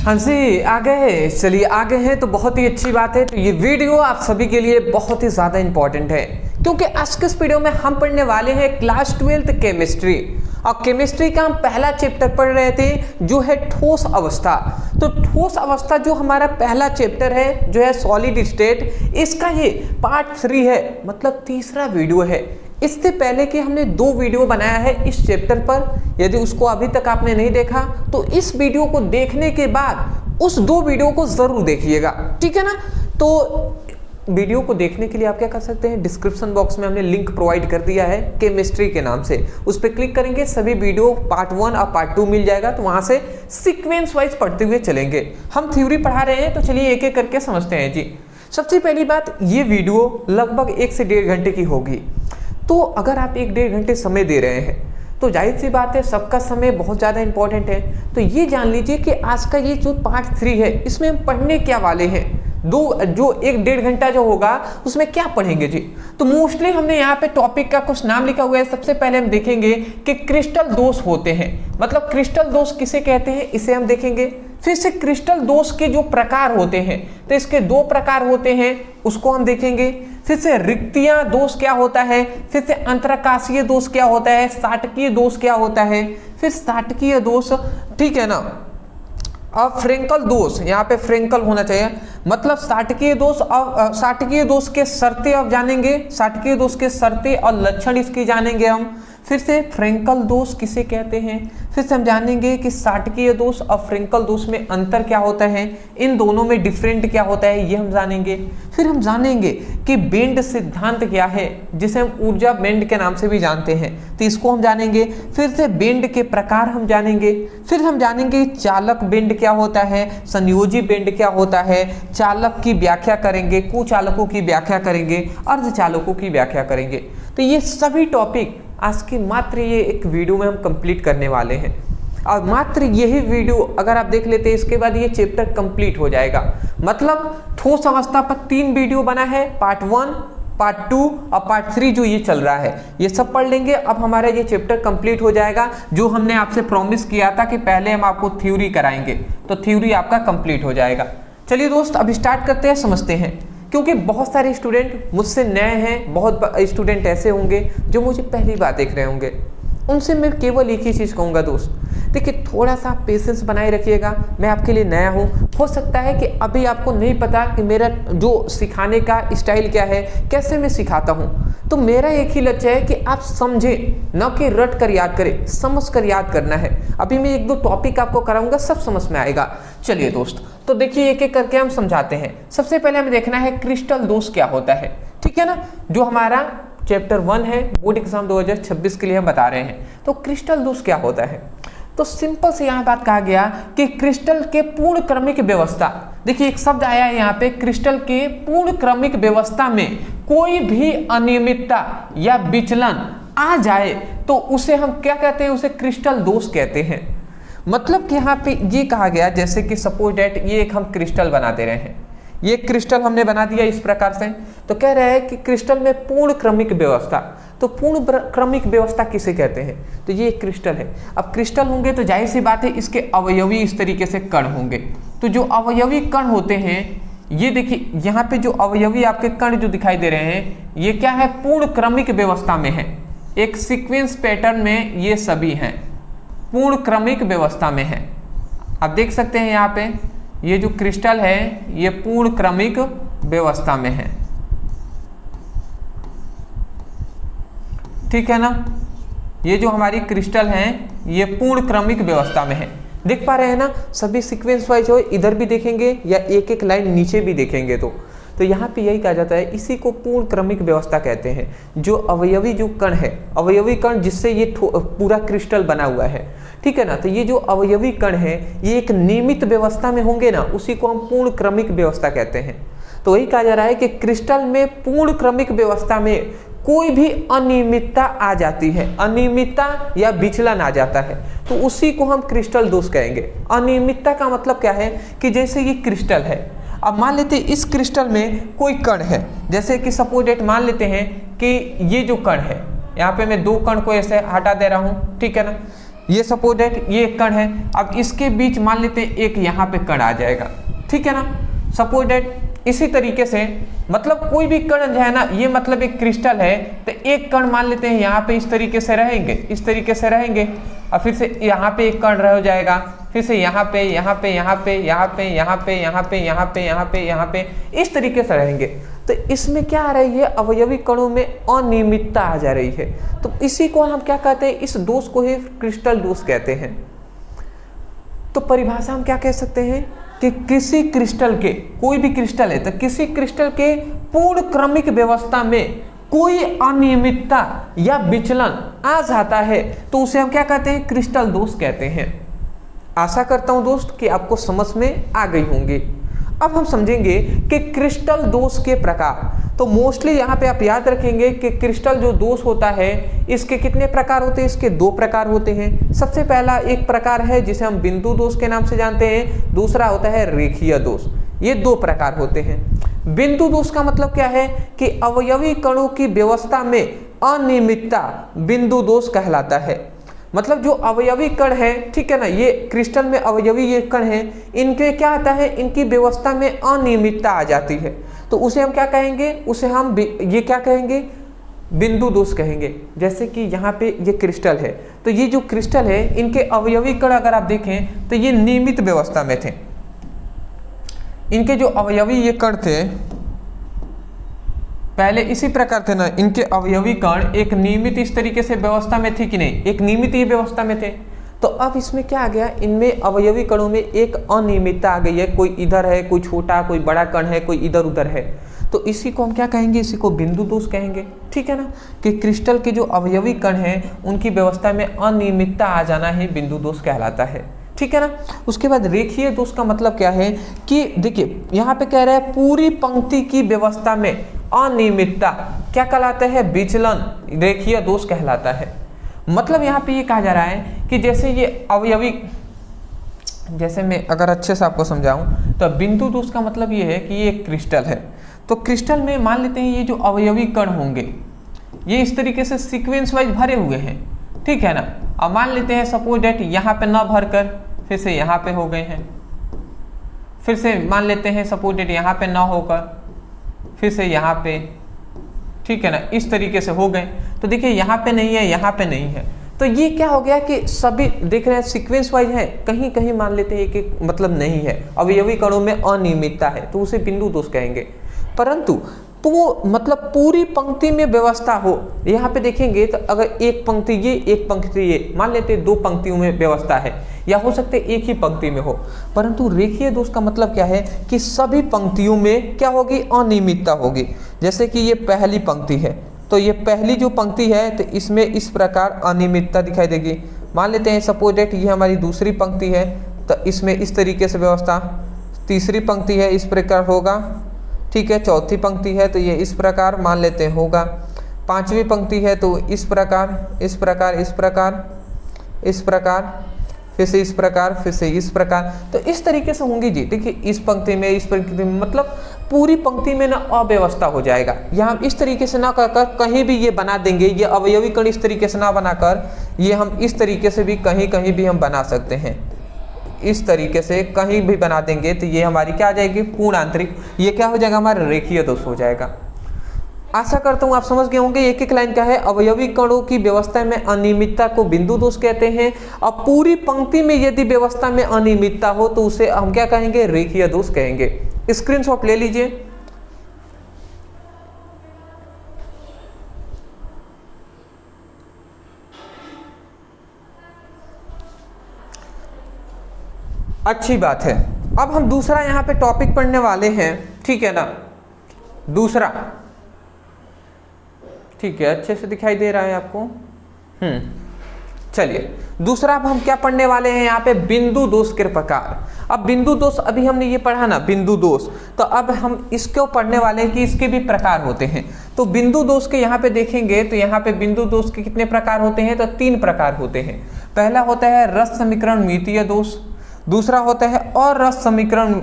हाँ जी, आ गए। चलिए आ गए हैं तो बहुत ही अच्छी बात है। तो ये वीडियो आप सभी के लिए बहुत ही ज़्यादा इंपॉर्टेंट है, क्योंकि आज के इस वीडियो में हम पढ़ने वाले हैं क्लास 12th केमिस्ट्री। और केमिस्ट्री का हम पहला चैप्टर पढ़ रहे थे जो है ठोस अवस्था। तो ठोस अवस्था जो हमारा पहला चैप्टर है जो है सॉलिड स्टेट, इसका ये पार्ट 3 है, मतलब तीसरा वीडियो है। इससे पहले कि हमने 2 वीडियो बनाया है इस चैप्टर पर, यदि उसको अभी तक आपने नहीं देखा तो इस वीडियो को देखने के बाद उस 2 वीडियो को जरूर देखिएगा, ठीक है ना। तो वीडियो को देखने के लिए आप क्या कर सकते हैं, डिस्क्रिप्शन बॉक्स में हमने लिंक प्रोवाइड कर दिया है केमिस्ट्री के नाम से, उस पर क्लिक करेंगे सभी वीडियो पार्ट 1 और पार्ट 2 मिल जाएगा। तो वहां से सीक्वेंस वाइज पढ़ते हुए चलेंगे। हम थ्योरी पढ़ा रहे हैं तो चलिए एक एक करके समझते हैं जी। सबसे पहली बात, ये वीडियो लगभग 1 से 1.5 घंटे की होगी। तो अगर आप 1-1.5 घंटे समय दे रहे हैं तो जाहिर सी बात है सबका समय बहुत ज़्यादा इंपॉर्टेंट है। तो ये जान लीजिए कि आज का ये जो पार्ट 3 है इसमें हम पढ़ने क्या वाले हैं। जो 1-1.5 घंटा जो होगा उसमें क्या पढ़ेंगे जी। तो मोस्टली हमने यहाँ पे टॉपिक का कुछ नाम लिखा हुआ है। सबसे पहले हम देखेंगे कि क्रिस्टल दोष होते हैं, मतलब क्रिस्टल दोष किसे कहते हैं इसे हम देखेंगे। फिर से क्रिस्टल दोष के जो प्रकार होते हैं, तो इसके 2 प्रकार होते हैं, उसको हम देखेंगे। फिर से रिक्तियां दोष क्या होता है, फिर से अंतरकाशीय दोष क्या होता है, साटकीय दोष क्या होता है, फिर साटकीय दोष, ठीक है ना। अब फ्रेंकल दोष, यहाँ पे फ्रेंकल होना चाहिए, मतलब साटकीय दोष। और साटकीय दोष के शर्तें अब जानेंगे, साटकीय दोष के शर्तें और लक्षण इसकी जानेंगे हम। फिर से फ्रेंकल दोष किसे कहते हैं, फिर से हम जानेंगे कि साटकीय दोष और फ्रेंकल दोष में अंतर क्या होता है, इन दोनों में डिफरेंट क्या होता है ये हम जानेंगे। फिर हम जानेंगे कि बेंड सिद्धांत क्या है, जिसे हम ऊर्जा बेंड के नाम से भी जानते हैं, तो इसको हम जानेंगे। फिर से बेंड के प्रकार हम जानेंगे। फिर हम जानेंगे चालक बेंड क्या होता है, संयोजी बेंड क्या होता है, चालक की व्याख्या करेंगे, कुचालकों की व्याख्या करेंगे, अर्धचालकों की व्याख्या करेंगे। तो ये सभी टॉपिक आज के मात्र ये एक वीडियो में हम कंप्लीट करने वाले हैं। और मात्र यही वीडियो अगर आप देख लेते हैं इसके बाद ये चैप्टर कंप्लीट हो जाएगा। मतलब ठोस अवस्था पर 3 वीडियो बना है, पार्ट 1, पार्ट 2 और पार्ट 3 जो ये चल रहा है, ये सब पढ़ लेंगे। अब हमारा ये चैप्टर कंप्लीट हो जाएगा। जो हमने आपसे प्रॉमिस किया था कि पहले हम आपको थ्योरी कराएंगे, तो थ्योरी आपका कंप्लीट हो जाएगा। चलिए दोस्त अब स्टार्ट करते हैं, समझते हैं। क्योंकि बहुत सारे स्टूडेंट मुझसे नए हैं, बहुत स्टूडेंट ऐसे होंगे जो मुझे पहली बार देख रहे होंगे। उनसे मैं केवल एक ही चीज़ कहूँगा दोस्त, देखिए थोड़ा सा पेशेंस बनाए रखिएगा। मैं आपके लिए नया हूँ, हो सकता है कि अभी आपको नहीं पता कि मेरा जो सिखाने का स्टाइल क्या है, कैसे मैं सिखाता हूँ। तो मेरा एक ही लक्ष्य है कि आप समझें, न कि रट कर याद करें, समझ कर याद करना है। अभी मैं 1-2 टॉपिक आपको कराऊंगा, सब समझ में आएगा। चलिए दोस्त, तो देखिए एक एक करके हम समझाते हैं। सबसे पहले हमें देखना है क्रिस्टल दोष क्या होता है, ठीक है ना। जो हमारा चैप्टर 1 है, बोर्ड एग्जाम 2026 के लिए हम बता रहे हैं। तो क्रिस्टल दोष क्या होता है, तो सिंपल से यहाँ बात कहा गया कि क्रिस्टल के पूर्ण क्रमिक व्यवस्था, देखिए एक शब्द आया है यहाँ पे, क्रिस्टल के पूर्ण क्रमिक व्यवस्था में कोई भी अनियमितता या विचलन आ जाए तो उसे हम क्या कहते हैं, उसे क्रिस्टल दोष कहते हैं। मतलब कि यहाँ पे ये कहा गया, जैसे कि सपोज डेट ये एक हम क्रिस्टल बना दे रहे हैं, ये क्रिस्टल हमने बना दिया इस प्रकार से। तो कह रहे हैं कि क्रिस्टल में पूर्ण क्रमिक व्यवस्था, तो पूर्ण क्रमिक व्यवस्था किसे कहते हैं, तो ये एक क्रिस्टल है। अब क्रिस्टल होंगे तो जाहिर सी बात है इसके अवयवी इस तरीके से कण होंगे। तो जो अवयवी कण होते हैं, ये देखिए यहाँ पे जो अवयवी आपके कण जो दिखाई दे रहे हैं, ये क्या है, पूर्ण क्रमिक व्यवस्था में है, एक सीक्वेंस पैटर्न में ये सभी हैं, पूर्ण क्रमिक व्यवस्था में है। आप देख सकते हैं यहाँ पे ये जो क्रिस्टल है ये पूर्ण क्रमिक व्यवस्था में है, ठीक है ना। ये जो हमारी क्रिस्टल हैं ये पूर्ण क्रमिक व्यवस्था में है। देख पा रहे हैं ना, सभी सीक्वेंस वाइज हो, इधर भी देखेंगे या एक एक लाइन नीचे भी देखेंगे तो यहाँ पे यही कहा जाता है, इसी को पूर्ण क्रमिक व्यवस्था कहते हैं। जो अवयवी जो कण है, अवयवी कण जिससे ये पूरा क्रिस्टल बना हुआ है, ठीक है ना। तो ये जो अवयवी कण है ये एक नियमित व्यवस्था में होंगे ना, उसी को हम पूर्ण क्रमिक व्यवस्था कहते हैं। तो वही कहा जा रहा है कि क्रिस्टल में पूर्ण क्रमिक व्यवस्था में कोई भी अनियमितता आ जाती है, अनियमितता या विचलन आ जाता है, तो उसी को हम क्रिस्टल दोष कहेंगे। अनियमितता का मतलब क्या है कि जैसे ये क्रिस्टल है, अब मान लेते हैं इस क्रिस्टल में कोई कण है, जैसे कि सपोज डेट मान लेते हैं कि ये जो कण है, यहाँ पे मैं 2 कण को ऐसे हटा दे रहा हूँ, ठीक है ना। ये सपोज दैट ये एक कण है, अब इसके बीच मान लेते हैं एक यहाँ पे कण आ जाएगा, ठीक है ना, सपोज दैट इसी तरीके से मतलब कोई भी कण जो है ना, ये मतलब एक क्रिस्टल है, तो एक कण मान लेते हैं यहाँ पे इस तरीके से रहेंगे, इस तरीके से रहेंगे, और फिर से यहाँ पे एक कण रह जाएगा, फिर से यहाँ पे यहाँ पे यहाँ पे यहाँ पे यहाँ पे यहाँ पे यहाँ पे यहाँ पे यहाँ पे इस तरीके से रहेंगे। तो इसमें क्या आ रही है, अवयवी कणों में अनियमितता आ जा रही है। तो इसी को हम क्या कहते हैं, इस दोष को ही क्रिस्टल दोष कहते हैं। तो परिभाषा हम क्या कह सकते हैं कि किसी क्रिस्टल के, कोई भी क्रिस्टल है तो किसी क्रिस्टल के पूर्ण क्रमिक व्यवस्था में कोई अनियमितता या विचलन आ जाता है तो उसे हम क्या कहते हैं, क्रिस्टल दोष कहते हैं। आशा करता हूं दोस्त कि आपको समझ में आ गई होंगी। अब हम समझेंगे कि क्रिस्टल दोष के प्रकार। तो मोस्टली यहाँ पे आप याद रखेंगे कि क्रिस्टल जो दोष होता है इसके कितने प्रकार होते हैं, इसके 2 प्रकार होते हैं। सबसे पहला एक प्रकार है जिसे हम बिंदु दोष के नाम से जानते हैं, दूसरा होता है रेखीय दोष। ये 2 प्रकार होते हैं। बिंदु दोष का मतलब क्या है कि अवयवी कणों की व्यवस्था में अनियमितता बिंदु दोष कहलाता है। मतलब जो अवयवी कण है, ठीक है ना, ये क्रिस्टल में अवयवी ये कण है, इनके क्या आता है, इनकी व्यवस्था में अनियमितता आ जाती है, तो उसे हम क्या कहेंगे, उसे हम ये क्या कहेंगे, बिंदु दोष कहेंगे। जैसे कि यहाँ पे ये क्रिस्टल है, तो ये जो क्रिस्टल है इनके अवयवी कण अगर आप देखें तो ये नियमित व्यवस्था में थे। इनके जो अवयवी ये कण थे पहले इसी प्रकार थे ना, इनके अवयवी कण एक नियमित इस तरीके से व्यवस्था में थे कि नहीं, एक नियमित ही व्यवस्था में थे। तो अब इसमें क्या आ गया, इनमें अवयवी कणों में एक अनियमितता आ गई है, कोई इधर है, कोई छोटा, कोई बड़ा कण है, कोई इधर उधर है, तो इसी को हम क्या कहेंगे, इसी को बिंदु दोष कहेंगे। ठीक है ना, कि क्रिस्टल के जो अवयवी कण हैं उनकी व्यवस्था में अनियमितता आ जाना ही बिंदु दोष कहलाता है। ठीक है ना। उसके बाद रेखीय दोष का मतलब क्या है कि देखिए यहाँ पे कह रहा है पूरी पंक्ति की व्यवस्था में अनियमितता क्या कहलाता है, विचलन, रेखीय दोष कहलाता है। मतलब यहाँ पे ये कहा जा रहा है कि जैसे ये अवयवी, जैसे मैं अगर अच्छे से आपको समझाऊं तो बिंदु दोष का मतलब ये है कि ये एक क्रिस्टल है, तो क्रिस्टल में मान लेते हैं ये जो अवयवी कण होंगे ये इस तरीके से सीक्वेंस वाइज भरे हुए हैं। ठीक है ना। अब मान लेते हैं सपोज डेट यहाँ पे न भर कर फिर से यहाँ पे हो गए हैं, फिर से मान लेते हैं सपोज डेट यहाँ पे न होकर फिर से यहाँ पे, ठीक है ना, इस तरीके से हो गए। तो देखिए यहाँ पे नहीं है, यहाँ पे नहीं है, तो ये क्या हो गया कि सभी देख रहे हैं सीक्वेंस वाइज है, कहीं कहीं मान लेते हैं कि मतलब नहीं है, अवयवी कणों में अनियमितता है, तो उसे बिंदु दोष कहेंगे। परंतु तो मतलब पूरी पंक्ति में व्यवस्था हो, यहाँ पे देखेंगे तो अगर एक पंक्ति ये एक पंक्ति ये, मान लेते हैं 2 पंक्तियों में व्यवस्था है, या हो सकते एक ही पंक्ति में हो। परंतु रेखीय दोष का मतलब क्या है कि सभी पंक्तियों में क्या होगी, अनियमितता होगी। जैसे कि ये पहली पंक्ति है, तो ये पहली जो पंक्ति है तो इसमें इस प्रकार अनियमितता दिखाई देगी। मान लेते हैं सपोज डेट ये हमारी दूसरी पंक्ति है, तो इसमें इस तरीके से व्यवस्था, तीसरी पंक्ति है इस प्रकार होगा, ठीक है, चौथी पंक्ति है तो ये इस प्रकार मान लेते हैं होगा, पांचवी पंक्ति है तो इस प्रकार इस प्रकार इस प्रकार इस प्रकार, फिर से इस प्रकार, फिर से इस प्रकार, तो इस तरीके से होंगी जी। देखिए इस पंक्ति में, इस पंक्ति में, मतलब पूरी पंक्ति में ना अव्यवस्था हो जाएगा। यहाँ इस तरीके से ना कर कहीं भी ये बना देंगे, ये अवयवी कण इस तरीके से ना बनाकर ये हम इस तरीके से भी कहीं कहीं भी हम बना सकते हैं, इस तरीके से कहीं भी बना देंगे तो ये हमारी क्या आ जाएगी, पूर्ण आंतरिक, ये क्या हो जाएगा, हमारा रेखीय दोष हो जाएगा। आशा करता हूँ आप समझ गए होंगे एक एक लाइन क्या है। अवयवी कणों की व्यवस्था में अनियमितता को बिंदु दोष कहते हैं, और पूरी पंक्ति में यदि व्यवस्था में अनियमितता हो तो उसे हम क्या कहेंगे, रेखीय दोष कहेंगे। स्क्रीनशॉट ले लीजिए। अच्छी बात है। अब हम दूसरा यहाँ पे टॉपिक पढ़ने वाले हैं, ठीक है ना, दूसरा, ठीक है, अच्छे से दिखाई दे रहा है आपको। चलिए दूसरा अब हम क्या पढ़ने वाले हैं यहाँ पे, बिंदु दोष के प्रकार। अब बिंदु दोष अभी हमने ये पढ़ा ना, बिंदु दोष, तो अब हम इसको पढ़ने वाले हैं कि इसके भी प्रकार होते हैं। तो बिंदु दोष के यहाँ पे देखेंगे तो यहाँ पे बिंदु दोष के कितने प्रकार होते हैं, तो 3 प्रकार होते हैं। पहला होता है रस समीकरण मितीय दोष, दूसरा होता है अरस समीकरण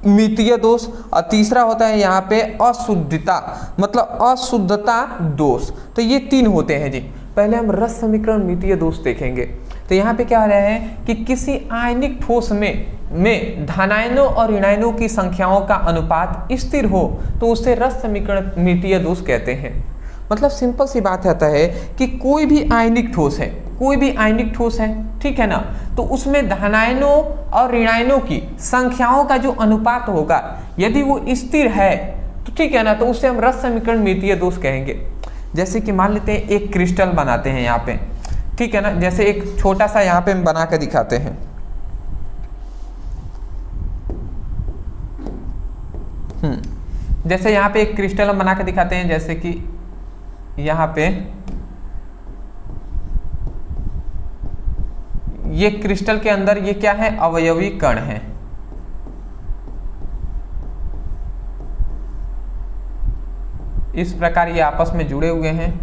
मितीय दोष, और तीसरा होता है यहाँ पे अशुद्धता, मतलब अशुद्धता दोष। तो ये 3 होते हैं जी। पहले हम रस समीकरण मितीय दोष देखेंगे। तो यहाँ पे क्या हो रहा है कि किसी आयनिक ठोस में धनायनों और ऋणायनों की संख्याओं का अनुपात स्थिर हो तो उसे रस समीकरणितीय दोष कहते हैं। मतलब सिंपल सी बात आता है कि कोई भी आयनिक ठोस है, ठीक है ना, तो उसमें धनायनों और ऋणायनों की संख्याओं का जो अनुपात होगा यदि वो स्थिर है तो ठीक है ना, तो उसे हम रस समीकरणितीय दोष कहेंगे। जैसे कि मान लेते हैं एक क्रिस्टल बनाते हैं यहाँ पे, ठीक है ना, जैसे एक छोटा सा यहाँ पे हम बना के दिखाते हैं। जैसे यहाँ पे एक क्रिस्टल हम बना के दिखाते हैं, जैसे कि यहाँ पे ये क्रिस्टल के अंदर ये क्या है, अवयवी कण है। इस प्रकार ये आपस में जुड़े हुए हैं।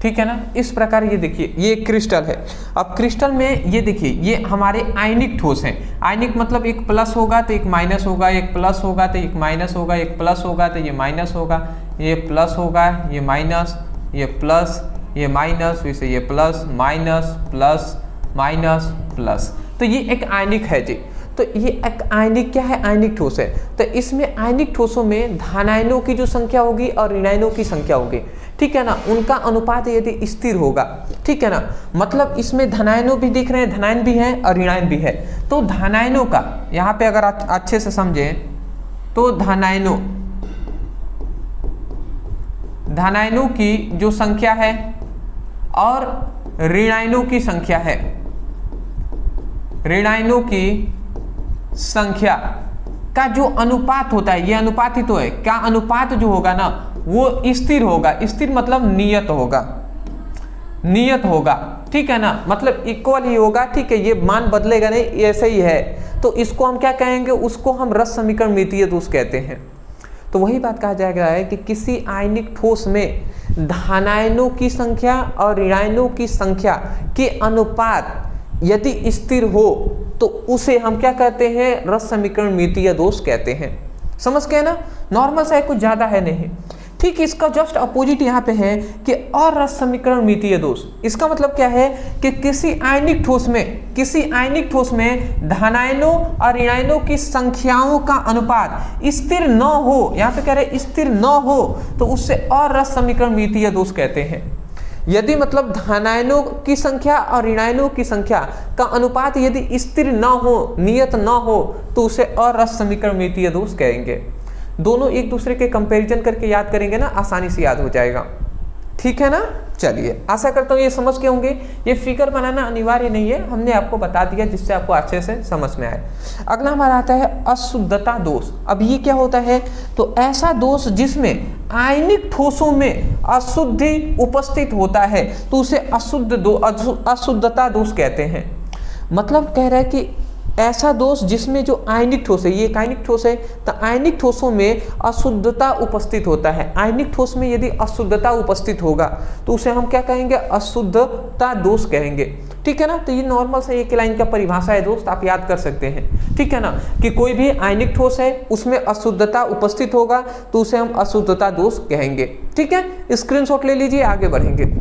ठीक है ना, इस प्रकार ये देखिए ये क्रिस्टल है। अब क्रिस्टल में ये देखिए ये हमारे आयनिक ठोस हैं। आयनिक मतलब एक प्लस होगा तो एक माइनस होगा, एक प्लस होगा तो एक माइनस होगा, एक प्लस होगा तो ये माइनस होगा, ये प्लस होगा, ये माइनस, ये प्लस, ये माइनस, फिर से ये plus minus plus minus plus. तो ये एक आयनिक है जी। तो ये एक आयनिक क्या है, आयनिक ठोस है। तो इसमें आयनिक ठोसों में धनायनों की जो संख्या होगी और ऋणायनों की संख्या होगी, ठीक है ना, उनका अनुपात यदि स्थिर होगा, ठीक है ना, मतलब इसमें धनायनों भी दिख रहे हैं, धनायन भी है और ऋणायन भी है। तो धनायनों का यहाँ पे अगर अच्छे से समझें तो धनायनों की जो संख्या है और ऋणायनों की संख्या है, ऋणायनों की संख्या का जो अनुपात होता है, ये अनुपात ही तो है, क्या अनुपात जो होगा ना वो स्थिर होगा। स्थिर मतलब नियत होगा, ठीक है ना, मतलब इक्वल ही होगा, ठीक है, ये मान बदलेगा नहीं, ऐसे ही है। तो इसको हम क्या कहेंगे, उसको हम रस समीकरणितीय दोष कहते हैं। तो वही बात कहा जाएगा है कि किसी आयनिक ठोस में धनायनों की संख्या और ऋणायनों की संख्या के अनुपात यदि स्थिर हो तो उसे हम क्या कहते हैं, रस समीकरणितीय दोष कहते हैं। समझ गए ना, नॉर्मल सा है, कुछ ज्यादा है नहीं। ठीक, इसका जस्ट अपोजिट यहाँ पे है कि अरस समीकरणितीय दोष। इसका मतलब क्या है कि किसी आयनिक ठोस में धनायनों और ऋणायनों की संख्याओं का अनुपात स्थिर न हो, यहाँ पे कह रहे स्थिर न हो, तो उससे अरस समीकरणितीय दोष कहते हैं। यदि मतलब धनायनों की संख्या और ऋणायनों की संख्या का अनुपात यदि स्थिर न हो, नियत न हो, तो उसे अरस समीकरणितीय दोष कहेंगे। दोनों एक दूसरे के कंपैरिजन करके याद करेंगे ना, आसानी से याद हो जाएगा। ठीक है ना, चलिए आशा करता हूँ ये समझ के होंगे। ये फिगर बनाना अनिवार्य नहीं है, हमने आपको बता दिया जिससे आपको अच्छे से समझ में आए। अगला हमारा आता है अशुद्धता दोष। अब ये क्या होता है, तो ऐसा दोष जिसमें आयनिक ठोसों में अशुद्धि उपस्थित होता है तो उसे अशुद्धता दोष कहते हैं। मतलब कह रहा है कि ऐसा दोष जिसमें जो आयनिक ठोस है, ये एक आयनिक ठोस है, तो आयनिक ठोसों में अशुद्धता उपस्थित होता है। आयनिक ठोस में यदि अशुद्धता उपस्थित होगा तो उसे हम क्या कहेंगे, अशुद्धता दोष कहेंगे। ठीक है ना, तो ये नॉर्मल से एक लाइन का परिभाषा है दोस्त, आप याद कर सकते हैं। ठीक है ना, कि कोई भी आयनिक ठोस है उसमें अशुद्धता उपस्थित होगा तो उसे हम अशुद्धता दोष कहेंगे। ठीक है, स्क्रीनशॉट ले लीजिए, आगे बढ़ेंगे।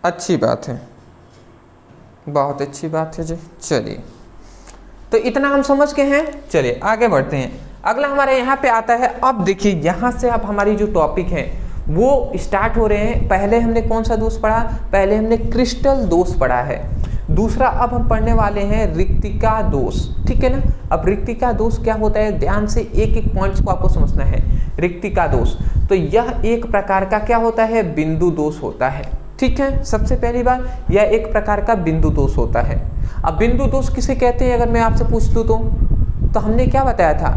अच्छी बात है, बहुत अच्छी बात है जी। चलिए, तो इतना हम समझ के हैं, चलिए आगे बढ़ते हैं। अगला हमारे यहाँ पे आता है, अब देखिए यहाँ से अब हमारी जो टॉपिक है वो स्टार्ट हो रहे हैं। पहले हमने कौन सा दोष पढ़ा, पहले हमने क्रिस्टल दोष पढ़ा है। दूसरा अब हम पढ़ने वाले हैं रिक्तिका दोष। ठीक है ना, अब रिक्तिका दोष क्या होता है, ध्यान से एक एक पॉइंट्स को आपको समझना है। रिक्तिका दोष, तो यह एक प्रकार का क्या होता है, बिंदु दोष होता है। ठीक है, सबसे पहली बात यह एक प्रकार का बिंदु दोष होता है। अब बिंदु दोष किसे कहते हैं, अगर मैं आपसे पूछ दूं तो हमने क्या बताया था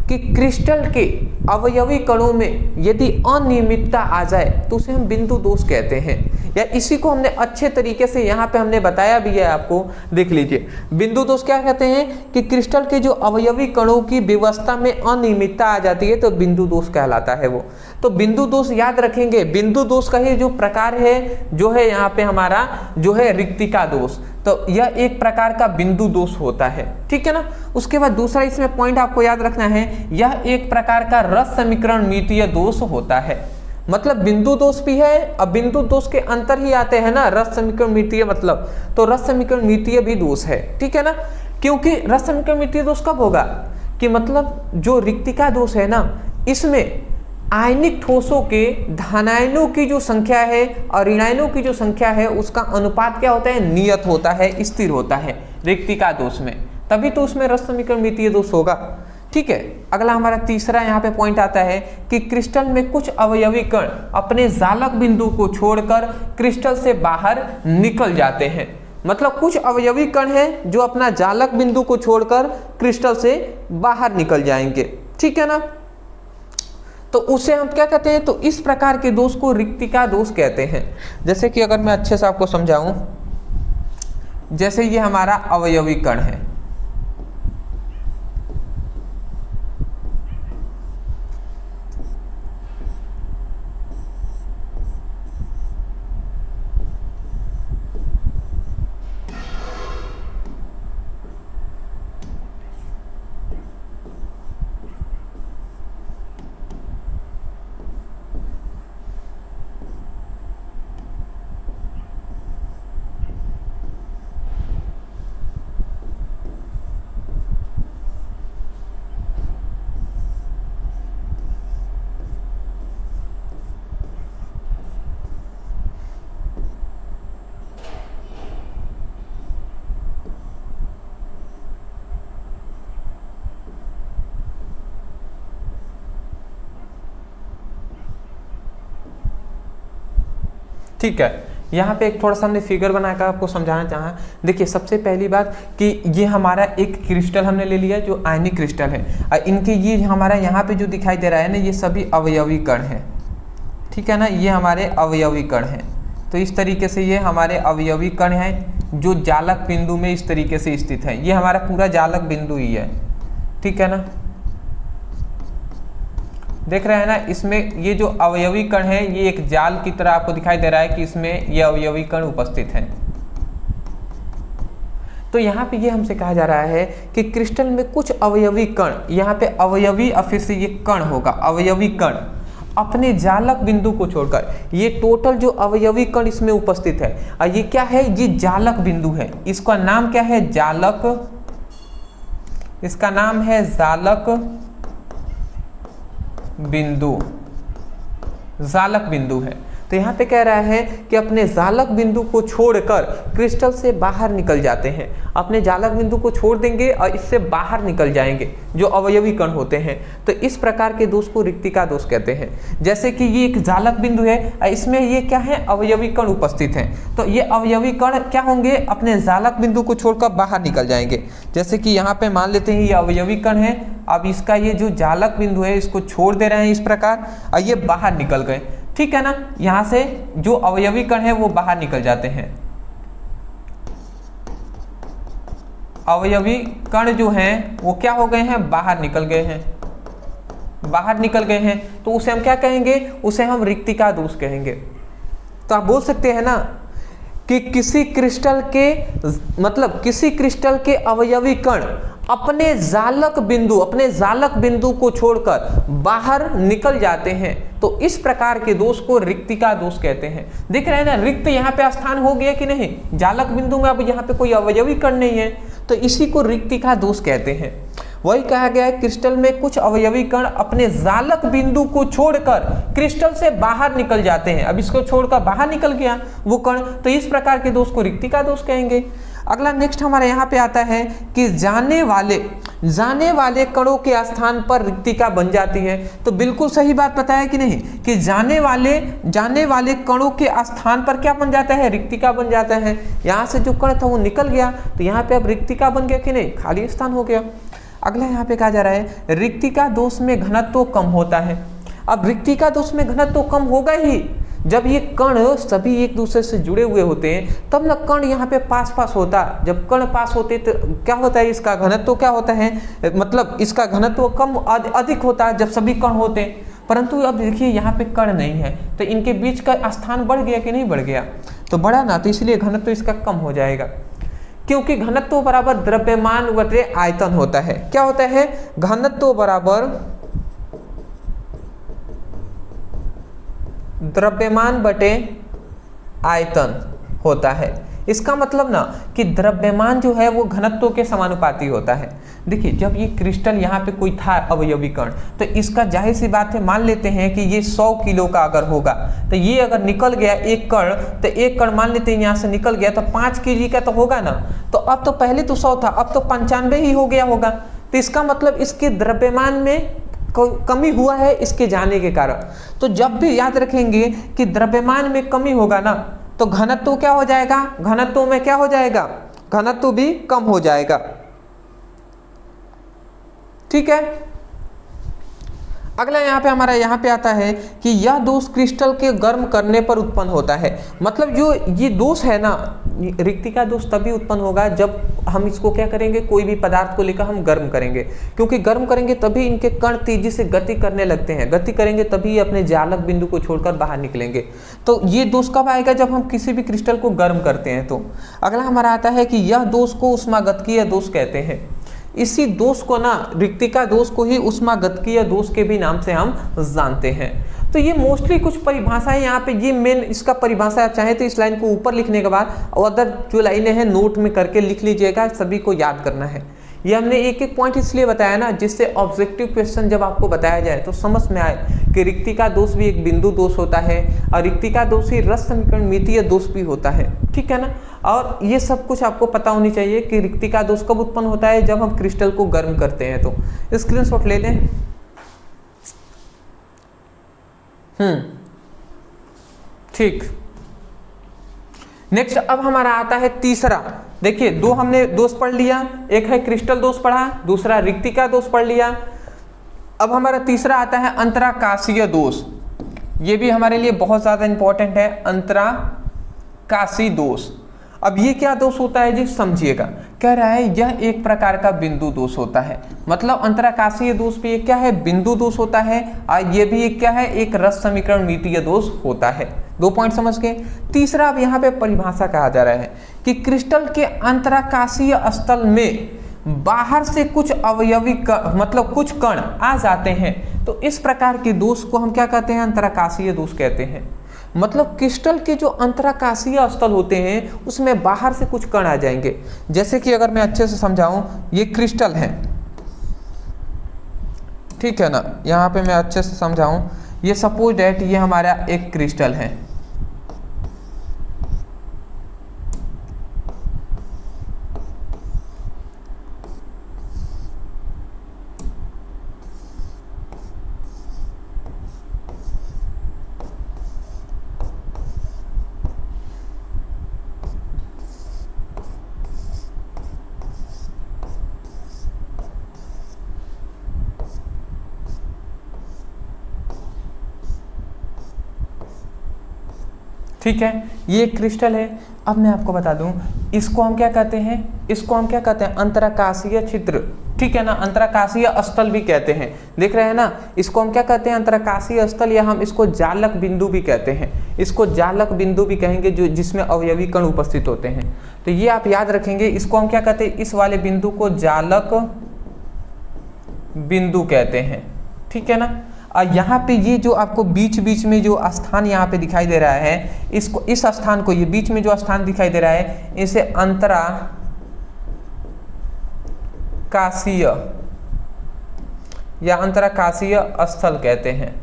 कि क्रिस्टल के अवयवी कणों में यदि अनियमितता आ जाए तो उसे हम बिंदु दोष कहते हैं। या इसी को हमने अच्छे तरीके से यहाँ पे हमने बताया भी है, आपको देख लीजिए। बिंदु दोष क्या कहते हैं कि क्रिस्टल के जो अवयवी कणों की व्यवस्था में अनियमितता आ जाती है तो बिंदु दोष कहलाता है वो। तो बिंदु दोष याद रखेंगे, बिंदु दोष का ही जो प्रकार है जो है यहाँ पे हमारा जो है रिक्तिका दोष। तो यह एक प्रकार का बिंदु दोष होता है, ठीक है ना। उसके बाद दूसरा इसमें पॉइंट आपको याद रखना है, यह एक प्रकार का रस समीकरण मितीय दोष होता है। मतलब बिंदु दोष भी है, अब बिंदु दोष के अंतर ही आते हैं ना, रस समीकरण मितीय मतलब, तो रस समीकरण मितीय भी दोष है, ठीक है ना। क्योंकि रस समीकरण मितीय दोष कब होगा कि मतलब जो रिक्तिका दोष है ना, इसमें आयनिक ठोसों के धनायनों की जो संख्या है और ऋणायनों की जो संख्या है उसका अनुपात क्या होता है, नियत होता है, स्थिर होता है रिक्तिका दोष में, तभी तो उसमें रस समीकरण मितीय दोष होगा, ठीक है। अगला हमारा तीसरा यहाँ पे पॉइंट आता है कि क्रिस्टल में कुछ अवयवी कण अपने जालक बिंदु को छोड़कर क्रिस्टल से बाहर निकल जाते हैं। मतलब कुछ अवयवी कण हैं जो अपना जालक बिंदु को छोड़कर क्रिस्टल से बाहर निकल जाएंगे, ठीक है ना। तो उसे हम क्या कहते हैं, तो इस प्रकार के दोष को रिक्तिका दोष कहते हैं। जैसे कि अगर मैं अच्छे से आपको समझाऊं, जैसे ये हमारा अवयवी कण है, ठीक है। यहाँ पे एक थोड़ा सा हमने फिगर बनाकर आपको समझाना चाहा। देखिए सबसे पहली बात कि ये हमारा एक क्रिस्टल हमने ले लिया जो आयनिक क्रिस्टल है, और इनके ये हमारा यहाँ पे जो दिखाई दे रहा है ना, ये सभी अवयवी कण हैं, ठीक है ना। ये हमारे अवयवी कण हैं, तो इस तरीके से ये हमारे अवयवी कण हैं जो जालक बिंदु में इस तरीके से स्थित है। ये हमारा पूरा जालक बिंदु ही है, ठीक है ना। देख रहे हैं ना, इसमें ये जो अवयवी कण है ये एक जाल की तरह आपको दिखाई दे रहा है कि इसमें ये अवयवी कण उपस्थित हैं। तो यहाँ पे ये हमसे कहा जा रहा है कि क्रिस्टल में कुछ अवयवी कण, यहाँ पे अवयवी और फिर से ये कण होगा, अवयवी कण अपने जालक बिंदु को छोड़कर, ये टोटल जो अवयवी कण इसमें उपस्थित है, और ये क्या है, ये जालक बिंदु है। इसका नाम क्या है, जालक, इसका नाम है जालक बिंदु, जालक बिंदु है। तो यहाँ पे कह रहा है कि अपने जालक बिंदु को छोड़कर क्रिस्टल से बाहर निकल जाते हैं, अपने जालक बिंदु को छोड़ देंगे और इससे बाहर निकल जाएंगे जो अवयवी कण होते हैं। तो इस प्रकार के दोष को रिक्तिका दोष कहते हैं। जैसे कि ये एक जालक बिंदु है, इसमें ये क्या है, अवयवी कण उपस्थित हैं, तो ये अवयवी कण क्या होंगे, अपने जालक बिंदु को छोड़कर बाहर निकल जाएंगे। जैसे कि यहाँ पे मान लेते हैं ये अवयवी कण है, अब इसका ये जो जालक बिंदु है इसको छोड़ दे रहे हैं इस प्रकार, और ये बाहर निकल गए, ठीक है ना। यहां से जो अवयवी कण है वो बाहर निकल जाते हैं, अवयवी कण जो हैं वो क्या हो गए हैं, बाहर निकल गए हैं, बाहर निकल गए हैं। तो उसे हम क्या कहेंगे, उसे हम रिक्तिका दोष कहेंगे। तो आप बोल सकते हैं ना कि किसी क्रिस्टल के, मतलब किसी क्रिस्टल के अवयवी कण अपने जालक बिंदु, अपने जालक बिंदु को छोड़कर बाहर निकल जाते हैं, तो इस प्रकार के दोष को रिक्तिका दोष कहते हैं। देख रहे हैं ना, रिक्त यहाँ पे स्थान हो गया कि नहीं, जालक बिंदु में अब यहाँ पे कोई अवयवी कण नहीं है, तो इसी को रिक्तिका दोष कहते हैं। वही कहा गया है, क्रिस्टल में कुछ अवयवी कण अपने जालक बिंदु को छोड़कर क्रिस्टल से बाहर निकल जाते हैं। अब इसको छोड़कर बाहर निकल गया वो कण, तो इस प्रकार के दोष को रिक्तिका दोष कहेंगे। अगला नेक्स्ट हमारे यहाँ पे आता है कि जाने वाले कणों के स्थान पर रिक्तिका बन जाती है। तो बिल्कुल सही बात बताया कि नहीं, कि जाने वाले कणों के स्थान पर क्या बन जाता है, रिक्तिका बन जाता है। यहाँ से जो कण था वो निकल गया, तो यहाँ पे अब रिक्तिका बन गया कि नहीं, खाली स्थान हो गया। अगला यहाँ पे कहा जा रहा है रिक्तिका दोष में घनत्व कम होता है। अब रिक्तिका दोष में घनत्व कम होगा ही जब ये कण सभी एक दूसरे से जुड़े हुए होते हैं, तब ना कण यहाँ पे पास पास होता। जब कण पास होते तो क्या होता है, इसका घनत्व क्या होता है, मतलब इसका घनत्व कम अधिक होता है जब सभी कण होते हैं। परंतु अब देखिए यहाँ पे कण नहीं है, तो इनके बीच का स्थान बढ़ गया कि नहीं बढ़ गया, तो बढ़ा ना, तो इसलिए घनत्व इसका कम हो जाएगा। क्योंकि घनत्व बराबर द्रव्यमान बटे आयतन होता है। क्या होता है? घनत्व बराबर द्रव्यमान बटे आयतन होता है। इसका मतलब ना कि द्रव्यमान जो है वो घनत्व के समानुपाती होता है। देखिए, जब ये क्रिस्टल यहाँ पे कोई था अवयवी कण, तो इसका जाहिर सी बात है, मान लेते हैं कि ये 100 किलो का अगर होगा, तो ये अगर निकल गया एक कण, तो एक कण मान लेते हैं यहाँ से निकल गया तो 5 केजी का तो होगा ना। तो अब तो पहले तो 100 था, अब तो 95 ही हो गया होगा। तो इसका मतलब इसके द्रव्यमान में कमी हुआ है इसके जाने के कारण। तो जब भी याद रखेंगे कि द्रव्यमान में कमी होगा ना, तो घनत्व क्या हो जाएगा? घनत्व में क्या हो जाएगा? घनत्व भी कम हो जाएगा। ठीक है। अगला यहाँ पे हमारा यहाँ पे आता है कि यह दोष क्रिस्टल के गर्म करने पर उत्पन्न होता है। मतलब जो ये दोष है ना, रिक्तिका दोष तभी उत्पन्न होगा जब हम इसको क्या करेंगे, कोई भी पदार्थ को लेकर हम गर्म करेंगे, क्योंकि गर्म करेंगे तभी इनके कण तेजी से गति करने लगते हैं, गति करेंगे तभी अपने जालक बिंदु को छोड़कर बाहर निकलेंगे। तो ये दोष कब आएगा? जब हम किसी भी क्रिस्टल को गर्म करते हैं। तो अगला हमारा आता है कि यह दोष को ऊष्मागतिकीय दोष कहते हैं। इसी दोष को ना, रिक्तिका दोष को ही ऊष्मागतिकीय दोष के भी नाम से हम जानते हैं। तो ये मोस्टली कुछ परिभाषाएं यहाँ पे, ये मेन इसका परिभाषा चाहे तो इस लाइन को ऊपर लिखने के बाद और अदर जो लाइनें हैं नोट में करके लिख लीजिएगा, सभी को याद करना है। ये हमने एक एक पॉइंट इसलिए बताया ना, जिससे ऑब्जेक्टिव क्वेश्चन जब आपको बताया जाए तो समझ में आए कि रिक्तिका दोष भी एक बिंदु दोष होता है और रिक्तिका दोष ही रस समीकरण मितीय दोष भी होता है। ठीक है ना। और ये सब कुछ आपको पता होनी चाहिए कि रिक्तिका दोष कब उत्पन्न होता है? जब हम क्रिस्टल को गर्म करते हैं। तो स्क्रीनशॉट ले लें। ठीक। नेक्स्ट अब हमारा आता है तीसरा। देखिए, दो हमने दोष पढ़ लिया, एक है क्रिस्टल दोष पढ़ा, दूसरा रिक्तिका दोष पढ़ लिया। अब हमारा तीसरा आता है अंतराकाशीय दोष। ये भी हमारे लिए बहुत ज्यादा इंपॉर्टेंट है, अंतराकाशीय दोष। अब ये क्या दोष होता है जी? समझिएगा, कह रहा है यह एक प्रकार का बिंदु दोष होता है। मतलब अंतराकाशीय दोष भी एक क्या है? बिंदु दोष होता है। और ये भी एक क्या है? एक रस समीकरण मितीय दोष होता है। 2 पॉइंट समझ गए। तीसरा अब यहाँ पे परिभाषा कहा जा रहा है कि क्रिस्टल के अंतराकाशीय स्थल में बाहर से कुछ अवयवी मतलब कुछ कण आ जाते हैं, तो इस प्रकार के दोष को हम क्या कहते हैं? अंतराकाशीय दोष कहते हैं। मतलब क्रिस्टल के जो अंतराकाशीय स्थल होते हैं उसमें बाहर से कुछ कण आ जाएंगे। जैसे कि अगर मैं अच्छे से समझाऊं, ये क्रिस्टल है, ठीक है ना। यहाँ पे मैं अच्छे से समझाऊं, ये सपोज दैट ये हमारा एक क्रिस्टल है। ठीक है, ये क्रिस्टल है। अब मैं आपको बता दूं, इसको हम क्या कहते हैं? इसको हम क्या कहते हैं? अंतराकाशीय छिद्र। ठीक है ना, अंतराकाशीय स्थल भी कहते हैं। देख रहे हैं ना, इसको हम क्या कहते हैं? अंतराकाशीय स्थल, या हम इसको जालक बिंदु भी कहते हैं। इसको जालक बिंदु भी कहेंगे, जो जिसमें अवयवी कण उपस्थित होते हैं। तो ये आप याद रखेंगे। इसको हम क्या कहते हैं? इस वाले बिंदु को जालक बिंदु कहते हैं। ठीक है ना। और यहाँ पे ये जो आपको बीच बीच में जो स्थान यहाँ पे दिखाई दे रहा है, इसको, इस स्थान को, ये बीच में जो स्थान दिखाई दे रहा है, इसे अंतराकाशीय या अंतराकाशीय स्थल कहते हैं।